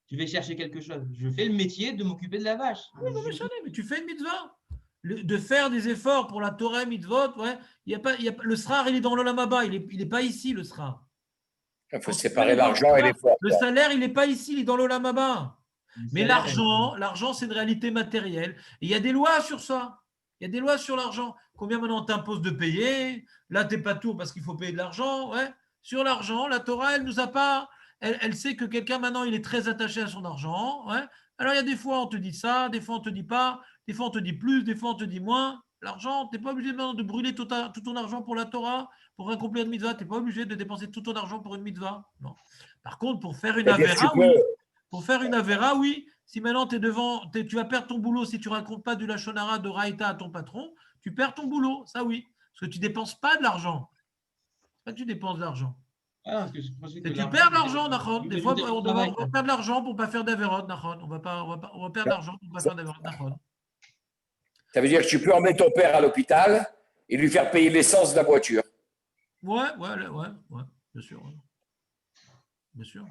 tu vais chercher quelque chose. Je fais le métier de m'occuper de la vache. Oui, mais tu fais une mitzvah. De faire des efforts pour la Torah mitzvot, ouais, le srar, il est dans l'Olam Haba, il n'est pas ici, le srar. Il faut séparer l'argent et l'effort. Le salaire, il n'est pas ici, il est dans l'Olam Haba. Mais l'argent, c'est une réalité matérielle. Et il y a des lois sur ça. Il y a des lois sur l'argent. Combien maintenant on t'impose de payer? Là, tu n'es pas tout parce qu'il faut payer de l'argent. Ouais. Sur l'argent, la Torah, elle nous a pas. Elle sait que quelqu'un maintenant, il est très attaché à son argent. Ouais. Alors, il y a des fois, on te dit ça, des fois, on ne te dit pas, des fois, on te dit plus, des fois, on te dit moins. L'argent, tu n'es pas obligé de brûler tout ton argent pour la Torah, pour accomplir une mitzvah. Tu n'es pas obligé de dépenser tout ton argent pour une mitzvah. Non. Par contre, pour faire une avéra, oui. Pour faire une avéra, oui. Si maintenant tu vas perdre ton boulot si tu ne racontes pas du lachonara de Raïta à ton patron, tu perds ton boulot, ça oui. Parce que tu ne dépenses pas de l'argent. C'est pas que tu dépenses de l'argent. Ah, tu perds de l'argent, Nachon. Des fois, on va perdre de l'argent pour ne pas faire d'Averot, Nachon. On va perdre de l'argent pour ne pas faire d'Averot, Nachon. Ça veut dire que tu peux emmener ton père à l'hôpital et lui faire payer l'essence de la voiture. Ouais, bien sûr. Bien sûr.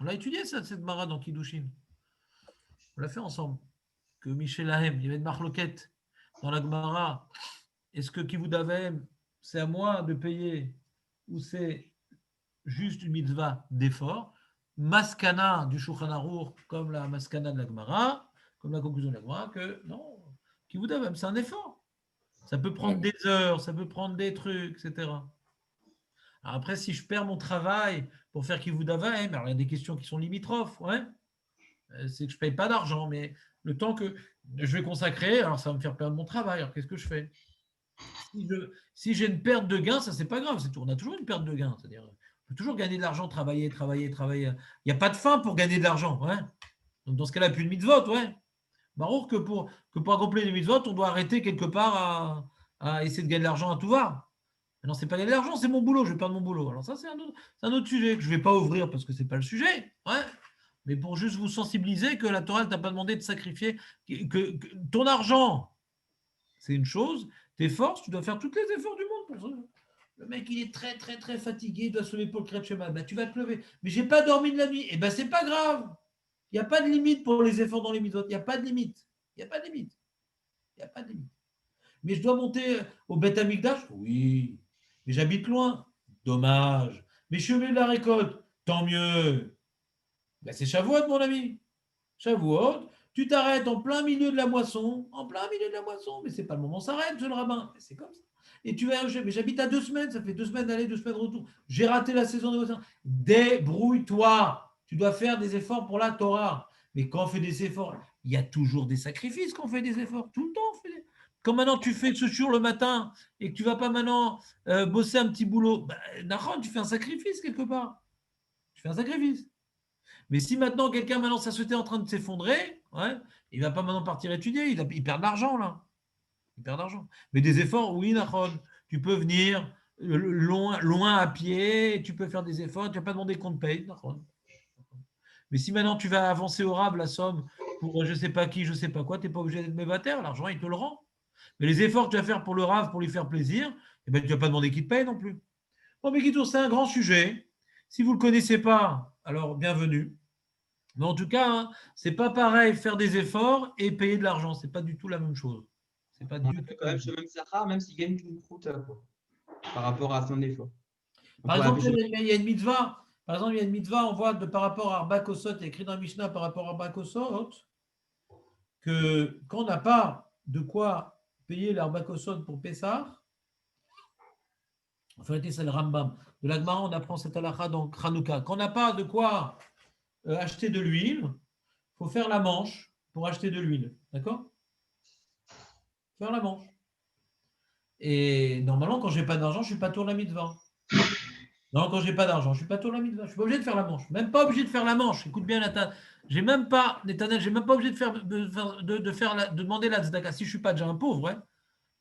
On l'a étudié, ça, cette Mara dans Kiddushin. On l'a fait ensemble. Que Michel Lahem, il y avait une marloquette dans la Gemara. Est-ce que Kivud Ahem, c'est à moi de payer ou c'est juste une mitzvah d'effort? Maskana du Shulchan Aruch, comme la Maskana de la Gemara, comme la conclusion de la Gemara, que non, Kivud Ahem, c'est un effort. Ça peut prendre des heures, ça peut prendre des trucs, etc. Alors après, si je perds mon travail pour faire Kivud Ahem, alors il y a des questions qui sont limitrophes, ouais. C'est que je ne paye pas d'argent, mais le temps que je vais consacrer, alors ça va me faire perdre mon travail. Alors qu'est-ce que je fais? Si j'ai une perte de gain, ça c'est pas grave. On a toujours une perte de gain. C'est-à-dire, on peut toujours gagner de l'argent, travailler. Il n'y a pas de fin pour gagner de l'argent. Ouais. Donc dans ce cas-là, plus de mitzvot, ouais. Barour que pour accomplir les mitzvot, on doit arrêter quelque part à essayer de gagner de l'argent à tout va. Mais non, c'est pas gagner de l'argent, c'est mon boulot. Je vais perdre mon boulot. Alors ça, c'est un autre sujet que je ne vais pas ouvrir parce que c'est pas le sujet. Ouais. Mais pour juste vous sensibiliser que la Torah ne t'a pas demandé de sacrifier, que ton argent, c'est une chose, tes forces, tu dois faire tous les efforts du monde pour ça. Le mec, il est très, très, très fatigué, il doit se lever pour le Kriyat Shema. Ben, tu vas te lever. Mais je n'ai pas dormi de la nuit. Eh bien, ce n'est pas grave. Il n'y a pas de limite pour les efforts dans les mitzvot. Il n'y a pas de limite. Mais je dois monter au Beth Amikdash? Oui. Mais j'habite loin. Dommage. Mais je suis au milieu de la récolte. Tant mieux. Ben, c'est Shavuot, mon ami. Shavuot, tu t'arrêtes en plein milieu de la moisson. Mais c'est pas le moment, on s'arrête, monsieur le rabbin. Mais c'est comme ça. Et tu vas, mais j'habite à 2 semaines, ça fait 2 semaines d'aller, 2 semaines de retour. J'ai raté la saison de moisson. Débrouille-toi. Tu dois faire des efforts pour la Torah. Mais quand on fait des efforts, il y a toujours des sacrifices quand on fait des efforts. Tout le temps, on fait des... Quand maintenant tu fais ce jour le matin et que tu ne vas pas maintenant bosser un petit boulot, tu fais un sacrifice quelque part. Tu fais un sacrifice. Mais si maintenant quelqu'un, maintenant sa société est en train de s'effondrer, ouais, il ne va pas maintenant partir étudier, il perd de l'argent là. Mais des efforts, oui, Nachon, tu peux venir loin à pied, tu peux faire des efforts, tu ne vas pas demander qu'on te paye, Nachon. Mais si maintenant tu vas avancer au rab la somme pour je ne sais pas qui, je ne sais pas quoi, tu n'es pas obligé d'être mévataire, l'argent il te le rend. Mais les efforts que tu vas faire pour le rab, pour lui faire plaisir, tu ne vas pas demander qu'il te paye non plus. Bon, mais Guitour, c'est un grand sujet. Si vous ne le connaissez pas, alors bienvenue. Mais en tout cas, ce n'est pas pareil faire des efforts et payer de l'argent. Ce n'est pas du tout la même chose. C'est pas du tout quand même ce même Sahara, même s'il gagne une croûte par rapport à son effort. Par exemple, il y a une mitzvah. Par exemple, il y a une mitzvah, on voit par rapport à Arba Kosot, il y a écrit dans la Mishnah par rapport à Arba Kosot, que quand on n'a pas de quoi payer l'Arba Kosot pour Pessah, en fait, c'est le Rambam. De la Gemara, on apprend cette halakha dans Hanouka. Quand on n'a pas de quoi acheter de l'huile, il faut faire la manche pour acheter de l'huile. D'accord? Faire la manche. Et normalement, quand je n'ai pas d'argent, je ne suis pas tour la mitzvah. Non, quand je n'ai pas d'argent, je ne suis pas tour la mitzvah. Je ne suis pas obligé de faire la manche. Même pas obligé de faire la manche. Écoute bien, Nathan. J'ai même pas, Netanel, j'ai même pas obligé de demander la tzedaka. Si je ne suis pas déjà un pauvre, ouais,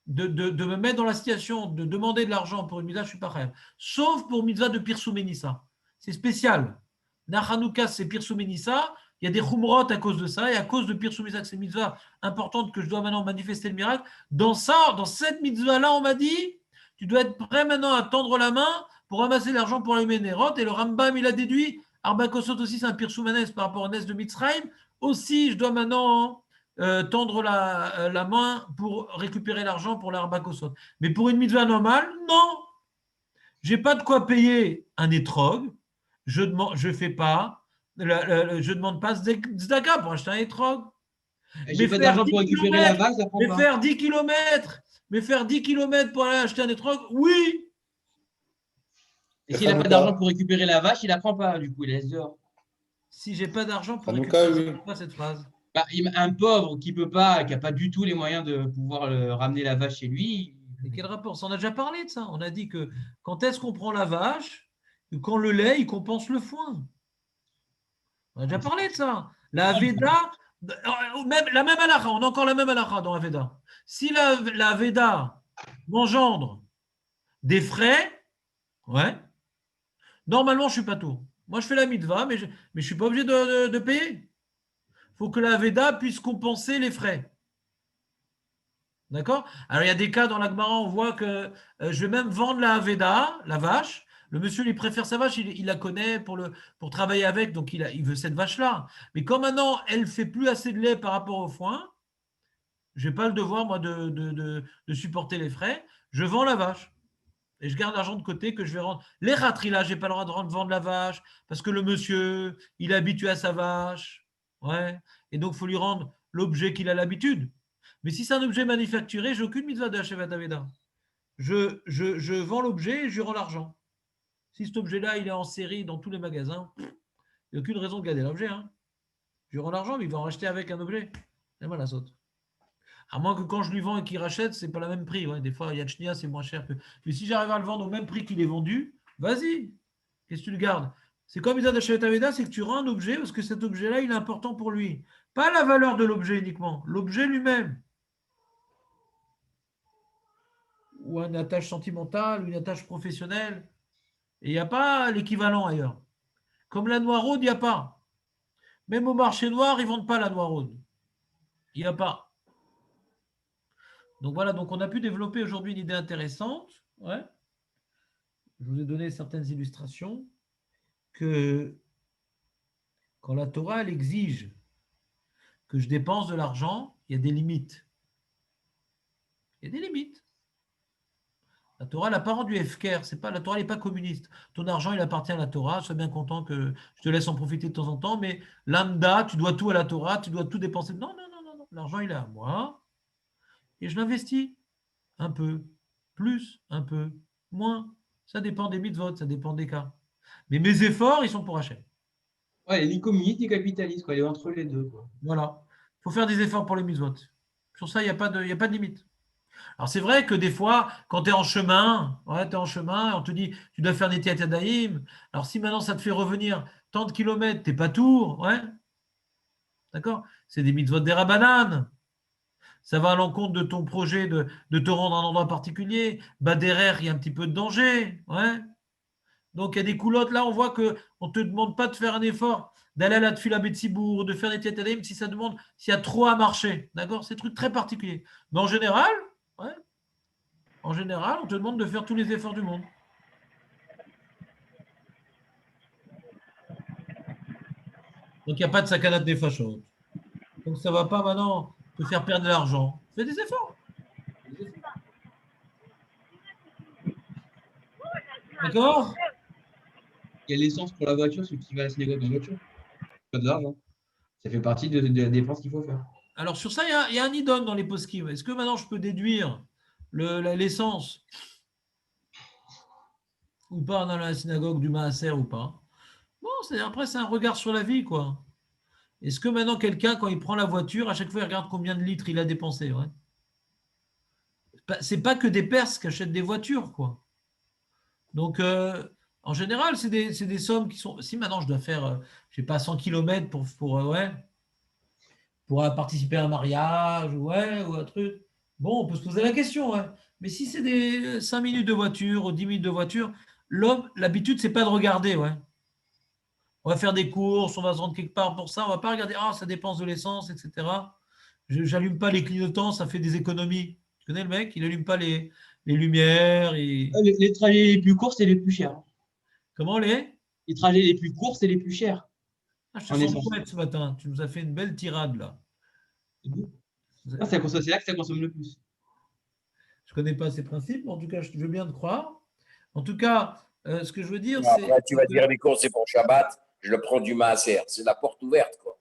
de me mettre dans la situation de demander de l'argent pour une mitzvah, je ne suis pas rêve. Sauf pour mitzvah de Pirsou Ménissa. C'est spécial. Nachanouka, c'est Pirsou Ménissa. Il y a des chumrot à cause de ça. Et à cause de Pirsou Ménissa, que c'est une mitzvah importante que je dois maintenant manifester le miracle. Dans cette mitzvah-là, on m'a dit, tu dois être prêt maintenant à tendre la main pour ramasser l'argent pour les Ménérot. Et le Rambam, il a déduit, Arba Kosot aussi, c'est un Pirsou Manès par rapport au Nes de Mitzrayim. Aussi, je dois maintenant tendre la main pour récupérer l'argent pour l'Arba Kosot. Mais pour une mitzvah normale, non. Je n'ai pas de quoi payer un étrog. Je ne fais pas. Je ne demande pas tzedaka pour acheter un étrog. J'ai pas d'argent pour récupérer la vache, ça prend mais pas. faire 10 km pour aller acheter un étrog, oui. Et s'il n'a pas d'argent pour récupérer la vache, il la prend pas, du coup, il laisse dehors. Si j'ai pas d'argent pour récupérer pas cette phrase. Bah, un pauvre qui n'a pas du tout les moyens de pouvoir ramener la vache chez lui. Et quel rapport? On a déjà parlé de ça. On a dit que quand est-ce qu'on prend la vache? Quand le lait, il compense le foin. On a déjà parlé de ça. La Veda, la même halakha, on a encore la même halakha dans la Veda. Si la Veda m'engendre des frais, ouais, normalement, je ne suis pas tout. Moi, je fais la mitzvah, mais je ne suis pas obligé de payer. Il faut que la Veda puisse compenser les frais. D'accord? Alors, il y a des cas dans la Gemara, on voit que je vais même vendre la Veda, la vache. Le monsieur, il préfère sa vache, il la connaît pour travailler avec, donc il veut cette vache-là. Mais quand maintenant, elle ne fait plus assez de lait par rapport au foin, je n'ai pas le devoir, moi, de supporter les frais. Je vends la vache. Et je garde l'argent de côté que je vais rendre. Les rateries, là, je n'ai pas le droit de vendre la vache parce que le monsieur, il est habitué à sa vache. Ouais. Et donc, il faut lui rendre l'objet qu'il a l'habitude. Mais si c'est un objet manufacturé, j'ai aucune mitzvah de Hashevat Aveda. Je vends l'objet et je lui rends l'argent. Si cet objet-là, il est en série dans tous les magasins, il n'y a aucune raison de garder l'objet. Hein. Je lui rends l'argent, mais il va en racheter avec un objet. C'est mal la saute. À moins que quand je lui vends et qu'il rachète, ce n'est pas le même prix. Ouais. Des fois, Yachnia, c'est moins cher que. Mais si j'arrive à le vendre au même prix qu'il est vendu, vas-y. Qu'est-ce que tu le gardes? C'est comme Isaac d'Hachevet Aveda, c'est que tu rends un objet parce que cet objet-là, il est important pour lui. Pas la valeur de l'objet uniquement, l'objet lui-même. Ou une attache sentimentale, ou une attache professionnelle. Et il n'y a pas l'équivalent ailleurs. Comme la noiraude, il n'y a pas. Même au marché noir, ils ne vendent pas la noiraude. Il n'y a pas. Donc voilà, donc on a pu développer aujourd'hui une idée intéressante. Ouais. Je vous ai donné certaines illustrations que quand la Torah elle exige que je dépense de l'argent, il y a des limites. Il y a des limites. La Torah n'a pas rendu Hefker, la Torah n'est pas communiste. Ton argent, il appartient à la Torah, sois bien content que je te laisse en profiter de temps en temps, mais lambda, tu dois tout à la Torah, tu dois tout dépenser. Non, non, non, non, l'argent, il est à moi et je l'investis. Un peu, plus, un peu, moins. Ça dépend des mitzvot, ça dépend des cas. Mais mes efforts, ils sont pour Hachem. Ouais, ni communiste ni capitaliste, quoi. Il est entre les deux. Quoi. Voilà. Il faut faire des efforts pour les mitzvot. Sur ça, il n'y a pas de limite. Alors, c'est vrai que des fois, quand tu es en chemin, on te dit, tu dois faire des Tiyat-Yadayim. Alors, si maintenant, ça te fait revenir tant de kilomètres, tu n'es pas tour, ouais. D'accord? C'est des mitzvot des Rabbanan. Ça va à l'encontre de ton projet de te rendre à un endroit particulier. Bah, derrière, il y a un petit peu de danger. Ouais. Donc, il y a des coulottes. Là, on voit qu'on ne te demande pas de faire un effort, d'aller à la Tfila Betsibour, de faire des Tiyat-Yadayim si ça demande, s'il y a trop à marcher. D'accord? C'est des trucs très particuliers. Mais en général, ouais, on te demande de faire tous les efforts du monde. Donc, il n'y a pas de sakanat des fachos. Donc, ça ne va pas maintenant te faire perdre de l'argent. Fais des efforts. D'accord? Il y a l'essence pour la voiture, celui qui va à la synagogue en voiture. Pas de l'argent. Ça fait partie de la dépense qu'il faut faire. Alors sur ça, il y a un idole dans les poskim. Est-ce que maintenant je peux déduire l'essence ou pas dans la synagogue du Maaser ou pas? Bon, après, c'est un regard sur la vie, quoi. Est-ce que maintenant quelqu'un, quand il prend la voiture, à chaque fois, il regarde combien de litres il a dépensé, ouais. C'est pas que des Perses qui achètent des voitures, quoi. Donc, en général, c'est des sommes qui sont. Si maintenant je dois faire, je sais pas, 100 km pour participer à un mariage, ouais, ou un truc, bon, on peut se poser la question, ouais. Mais si c'est des 5 minutes de voiture ou 10 minutes de voiture, l'homme, l'habitude, c'est pas de regarder, ouais. On va faire des courses, on va se rendre quelque part pour ça, on va pas regarder, ah, ça dépense de l'essence, etc. J'allume pas les clignotants, ça fait des économies. Tu connais le mec, il allume pas les lumières. Les trajets les plus courts, c'est les plus chers. Comment Les trajets les plus courts, c'est les plus chers. Je te sens poète ce matin. Tu nous as fait une belle tirade là. C'est là que ça consomme le plus. Je connais pas ces principes, mais en tout cas, je veux bien te croire. En tout cas, ce que je veux dire, c'est. Après, tu vas dire les courses, c'est pour Shabbat, je le prends du Maaser. C'est la porte ouverte, quoi.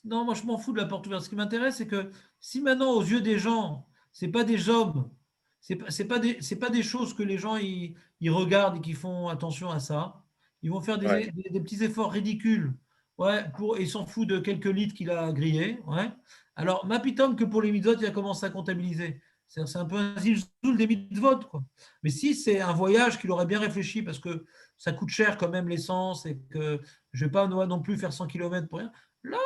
Non, moi, je m'en fous de la porte ouverte. Ce qui m'intéresse, c'est que si maintenant, aux yeux des gens, c'est pas des hommes, c'est pas des choses que les gens ils regardent et qui font attention à ça. Ils vont faire des petits efforts ridicules. Ouais, ils s'en foutent de quelques litres qu'il a grillés. Ouais. Alors, m'apitom que pour les mitzvot, il a commencé à comptabiliser. C'est un peu un zilzoul des mitzvot, quoi. Mais si c'est un voyage qu'il aurait bien réfléchi, parce que ça coûte cher quand même l'essence et que je ne vais pas non plus faire 100 km pour rien, là,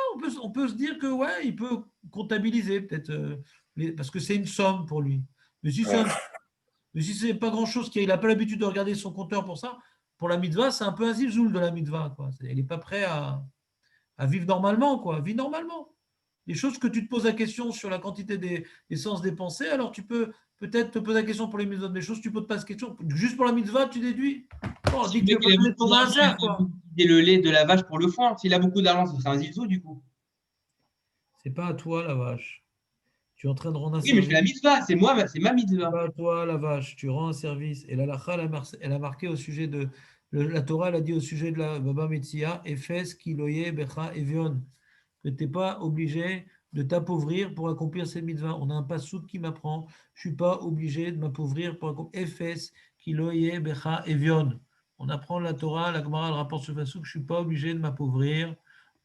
on peut se dire que ouais, il peut comptabiliser peut-être, parce que c'est une somme pour lui. Mais si c'est pas grand-chose, qu'il n'a pas l'habitude de regarder son compteur pour ça, pour la mitzvah, c'est un peu un zilzoul de la mitzvah, quoi. Il n'est pas prêt à vivre normalement, quoi. Vis normalement. Les choses que tu te poses la question sur la quantité d'essence dépensée, alors tu peux peut-être te poser la question pour les mitzvahs. Des choses, tu ne poses pas cette question. Juste pour la mitzvah, tu déduis. Bon, si tu veux pas donner ton maaser, quoi. Et le lait de la vache pour le foin. S'il a beaucoup d'argent, ce serait un zilzoul, du coup. C'est pas à toi, la vache. Tu es en train de rendre un service. Oui, mais je fais la mitzvah, c'est ma mitzvah. C'est pas à toi, la vache. Tu rends un service. Et la lacha, elle a marqué au sujet de. La Torah, elle a dit au sujet de la Baba Metzia, Efes, Kiloye, Becha, Evion. Que tu n'es pas obligé de t'appauvrir pour accomplir cette mitzvah. On a un passouk qui m'apprend, je ne suis pas obligé de m'appauvrir pour accomplir Efes, Kiloye, Becha, Evion. On apprend la Torah, la Gemara, le rapport sur passouk, je ne suis pas obligé de m'appauvrir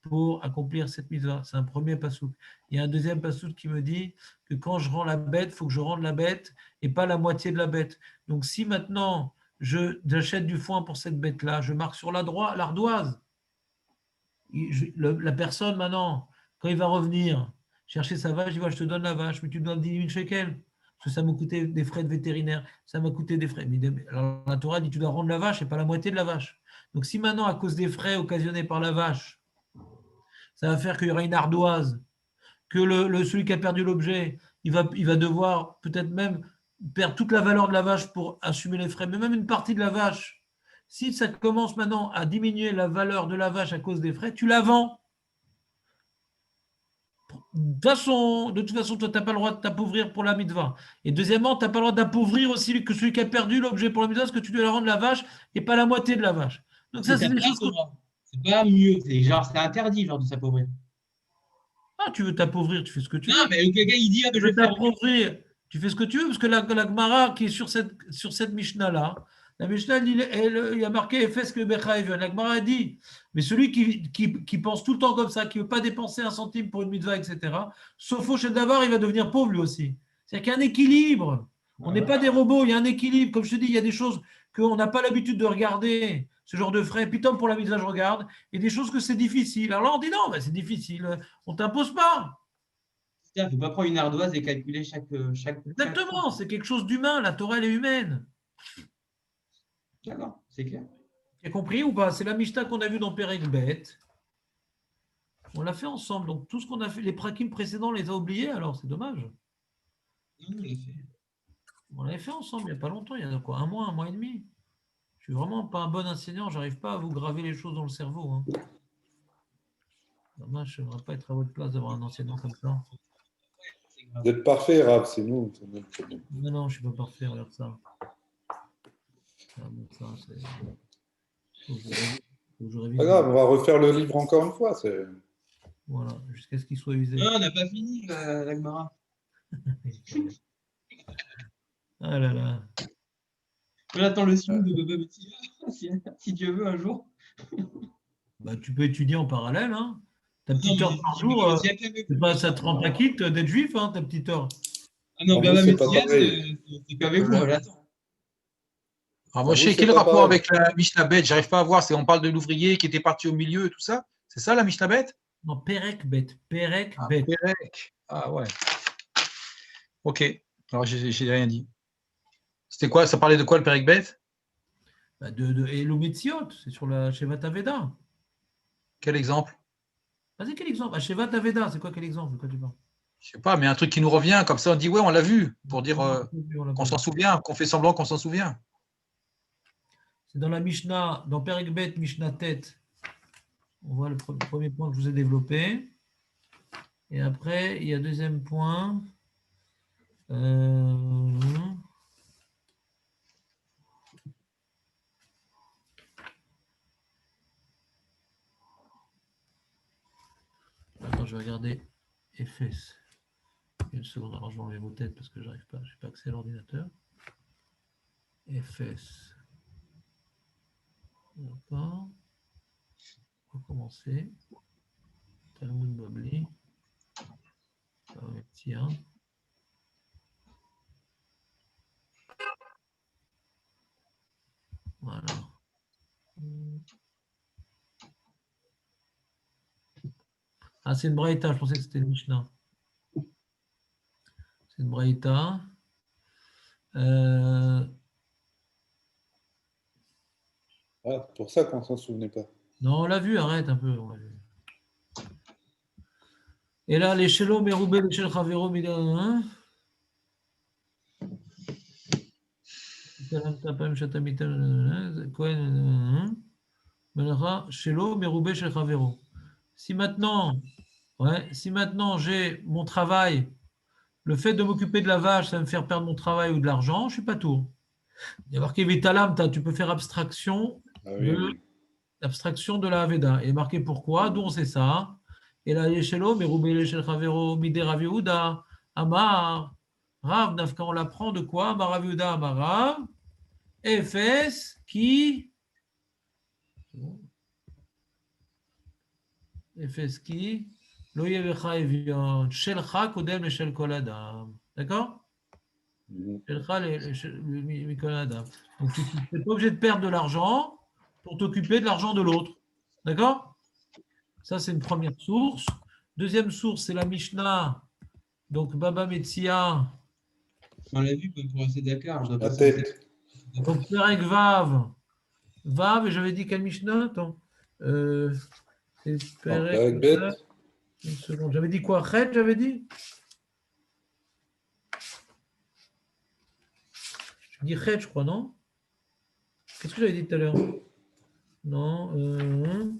pour accomplir cette mitzvah. C'est un premier passouk. Il y a un deuxième passouk qui me dit que quand je rends la bête, il faut que je rende la bête et pas la moitié de la bête. Donc si maintenant j'achète du foin pour cette bête-là, je marque sur l'ardoise. La personne, maintenant, quand il va revenir chercher sa vache, il va, je te donne la vache, mais tu me donnes 10 000 shekels, parce que ça m'a coûté des frais de vétérinaire, ça m'a coûté des frais. Alors, la Torah dit, tu dois rendre la vache et pas la moitié de la vache. Donc, si maintenant, à cause des frais occasionnés par la vache, ça va faire qu'il y aura une ardoise, que celui qui a perdu l'objet, il va devoir peut-être même perdre toute la valeur de la vache pour assumer les frais, mais même une partie de la vache. Si ça commence maintenant à diminuer la valeur de la vache à cause des frais, tu la vends. De toute façon, toi, tu n'as pas le droit de t'appauvrir pour la mitzvah. Et deuxièmement, tu n'as pas le droit d'appauvrir aussi celui qui a perdu l'objet pour la mitzvah, parce que tu dois la rendre la vache et pas la moitié de la vache. Donc ça, c'est des choses. C'est pas mieux. C'est interdit, genre, de s'appauvrir. Ah, tu veux t'appauvrir, tu fais ce que tu veux. Non, mais le gars, il dit que je vais t'appauvrir. Tu fais ce que tu veux, parce que la Gemara qui est sur cette Mishnah-là, la Mishnah, il y a marqué Efes que Becha Evion. La Gemara a dit, mais celui qui pense tout le temps comme ça, qui ne veut pas dépenser un centime pour une mitzvah, etc., sauf au chef d'avoir, il va devenir pauvre lui aussi. C'est-à-dire qu'il y a un équilibre. On n'est pas des robots, il y a un équilibre. Comme je te dis, il y a des choses qu'on n'a pas l'habitude de regarder, ce genre de frais. Puis pour la mitzvah, je regarde, et des choses que c'est difficile. Alors là, on dit non, c'est difficile, on ne t'impose pas. Il ne faut pas prendre une ardoise et calculer chaque. Exactement, c'est quelque chose d'humain. La Torah, elle est humaine. D'accord, c'est clair. Tu as compris ou pas? C'est la Mishnah qu'on a vue dans Perek Bet. On l'a fait ensemble. Donc, tout ce qu'on a fait, les prakim précédents, on les a oubliés, alors c'est dommage. On l'avait fait ensemble il n'y a pas longtemps, il y a quoi, un mois et demi. Je suis vraiment pas un bon enseignant, j'arrive pas à vous graver les choses dans le cerveau. Hein. Dommage, je n'aimerais pas être à votre place d'avoir un enseignant comme ça. Vous êtes parfait, Rav, c'est nous. Non, je ne suis pas parfait, regarde ça. Faut que je révise. Pas grave, on va refaire le livre encore une fois. Voilà, jusqu'à ce qu'il soit usé. Non, on n'a pas fini, la Gemara. Ah là là. On attend le signe de Baba Metzia, si Dieu veut, un jour. Bah, tu peux étudier en parallèle. Hein. Ta petite Non, heure mais par jour, c'est pas ça te rend pas quitte d'être juif, hein, ta petite heure. Ah non, Pour Baba vous, c'est pas Metzia, pareil. c'est qu'avec vous, on l'attend. Alors, Pour Moshe, vous, c'est quel pas rapport pareil. avec la Mishnah Bet? J'arrive pas à voir. On parle de l'ouvrier qui était parti au milieu et tout ça. C'est ça la Mishnah Bet? Non, Perek Bet. Perek Ah, Bet. Pérec. Ah ouais. Ok. Alors, j'ai rien dit. C'était quoi? Ça parlait de quoi le Pérec Bet? Bah, et l'Ometziot, c'est sur la Shevat Aveda. Quel exemple? Vas-y, quel exemple? À Shevat Aveda, c'est quoi quel exemple? De quoi tu parles? Je sais pas, mais un truc qui nous revient, comme ça on dit ouais, on l'a vu, pour dire On l'a qu'on pas s'en vu. souvient, qu'on fait semblant qu'on s'en souvient. C'est dans la Mishnah, dans Perek Bet, Mishnah Tête. On voit le premier point que je vous ai développé. Et après, il y a deuxième point. Attends, je vais regarder FS. Une seconde, alors je vais enlever vos têtes parce que j'arrive pas, je n'ai pas accès à l'ordinateur. FS. D'accord. On va commencer. Talmud Babli. Ça va mettre tiens. Voilà. Ah, c'est une Braïta, je pensais que c'était une Mishnah. C'est une Braïta. Ah, pour ça qu'on s'en souvenait pas. Non, on l'a vu, arrête un peu. On l'a vu. Et là, les Shelo, Meroubé, les Shel Chavero, Midan. Si maintenant, si maintenant j'ai mon travail, le fait de m'occuper de la vache, ça va me faire perdre mon travail ou de l'argent, je ne suis pas tout. Il y a marqué Vitalam, tu peux faire abstraction de la Aveda. Et marqué pourquoi, d'où on sait ça. Et là, Yeshelo, Meroubé, Yeshel Chavero, Midé Rav Yehuda, Amar, Rav, Nafka, on l'apprend de quoi? Amar Rav Yehuda, Amar Rav, Efes, qui Efes, qui Loyevecha Evion, Shelcha, Kodem, le Shel Kol Adam. D'accord? Shelcha, le Kol Adam. Donc, tu n'es pas obligé de perdre de l'argent pour t'occuper de l'argent de l'autre. D'accord? Ça, c'est une première source. Deuxième source, c'est la Mishnah. Donc, Baba Metzia. On l'a vu pour assez Dakar. La tête. Donc, Perek Vav. Vav, et j'avais dit quelle Mishnah? Attends. C'est Perek Bet. Une seconde. J'avais dit quoi? Chet, j'avais dit? Je dis Chet, je crois, non? Qu'est-ce que j'avais dit tout à l'heure? Non. Non.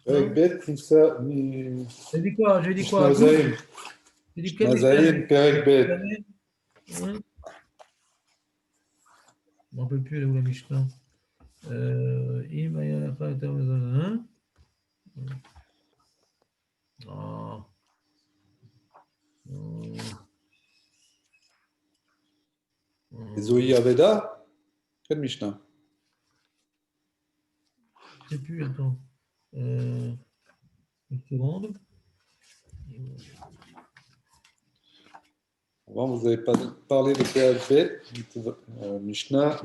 Avec Bet, tout ça. J'ai dit quoi? J'ai dit quoi? Nazaïm. Nazaïm, Perek Bet. Je ne me rappelle plus là où la Mishnah. Zoï Aveda. Quelle Mishnah? Je ne sais plus, attends. Une seconde. Avant, vous n'avez pas parlé de Perek Bet. Mishnah.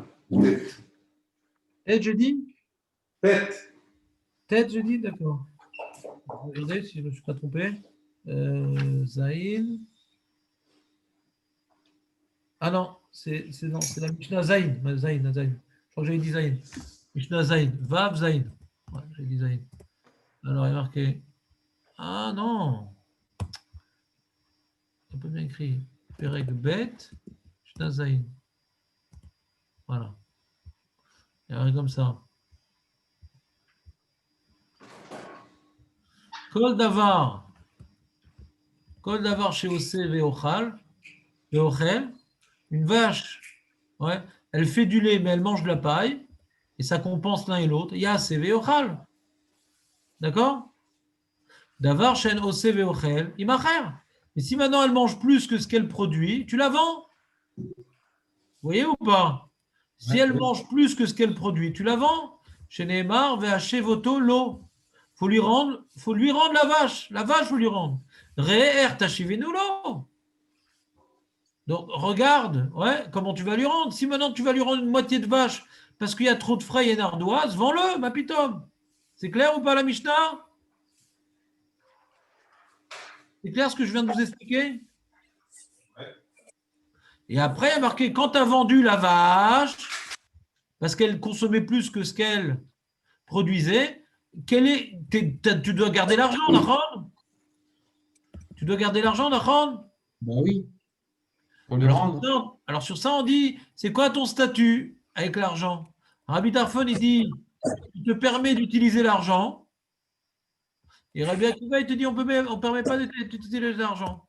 Tête, je dis? Bet. Tête, je dis, d'accord. Regardez si je ne me suis pas trompé. Zaïn. Ah non, c'est la Mishnah Zaïn. Zaïn. Je crois que j'avais dit Zaïn. Mishnah Zaïn. Vav Zaïn. Ouais, j'ai dit Zaïn. Alors, il est marqué. Ah non. C'est un peu bien écrit. Perek Bet. Mishnah Zaïn. Voilà. Il y a rien comme ça. Kol davar chez Ose ve'ochel, Une vache, ouais, elle fait du lait, mais elle mange de la paille, et ça compense l'un et l'autre. Il y a CV ochal. D'accord? Davar shen ose veochel, imacher. Mais si maintenant elle mange plus que ce qu'elle produit, tu la vends. Vous voyez ou pas? Si elle mange plus que ce qu'elle produit, tu la vends. Chez Neymar, ve'achevoto l'eau. Faut lui rendre la vache. La vache, faut lui rendre. Re'er tachivenu l'eau. Donc, regarde, ouais, comment tu vas lui rendre. Si maintenant tu vas lui rendre une moitié de vache parce qu'il y a trop de frais et d'ardoise, vends-le, ma pitom. C'est clair ou pas la Mishnah? C'est clair ce que je viens de vous expliquer? Et après, il y a marqué, quand tu as vendu la vache, parce qu'elle consommait plus que ce qu'elle produisait, tu dois garder l'argent, Nachon? Tu dois garder l'argent, Nachon? Ben oui. Pour lui rendre. Alors sur ça, on dit, c'est quoi ton statut avec l'argent? Rabbi Tarfon, il dit, il te permet d'utiliser l'argent. Et Rabbi Akiva, il te dit, on ne permet pas d'utiliser l'argent.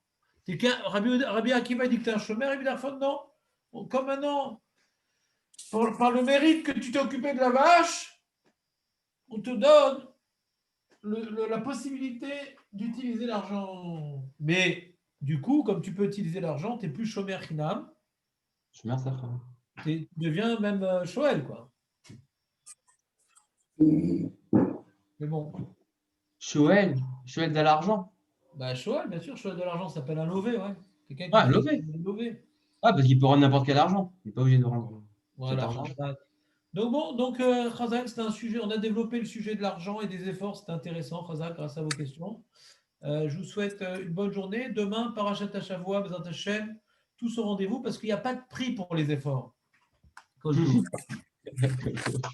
Rabbi Akiva dit que tu es un chômeur, Rabbi Tarfon, non. Comme maintenant, par le mérite que tu t'es occupé de la vache, on te donne la possibilité d'utiliser l'argent. Mais du coup, comme tu peux utiliser l'argent, tu n'es plus chômeur chinam. Chômeur, ça fera. Tu deviens même Shoel, quoi. Mais bon. Shoel de l'argent. Bah, Shoel, bien sûr, Shoel de l'argent s'appelle un lové, ouais. Quelqu'un qui Ouais, lové. Ah, parce qu'il peut rendre n'importe quel argent. Il n'est pas obligé de rendre. Voilà. Donc bon, Khazak, c'était un sujet, on a développé le sujet de l'argent et des efforts, c'était intéressant, Khazak, grâce à vos questions. Je vous souhaite une bonne journée. Demain, Parashat Hashavua, Bezat Hashem, tous au rendez-vous parce qu'il n'y a pas de prix pour les efforts.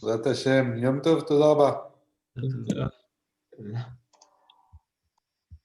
Bezat Hashem, Yom Tov, Toda Rabba. Là.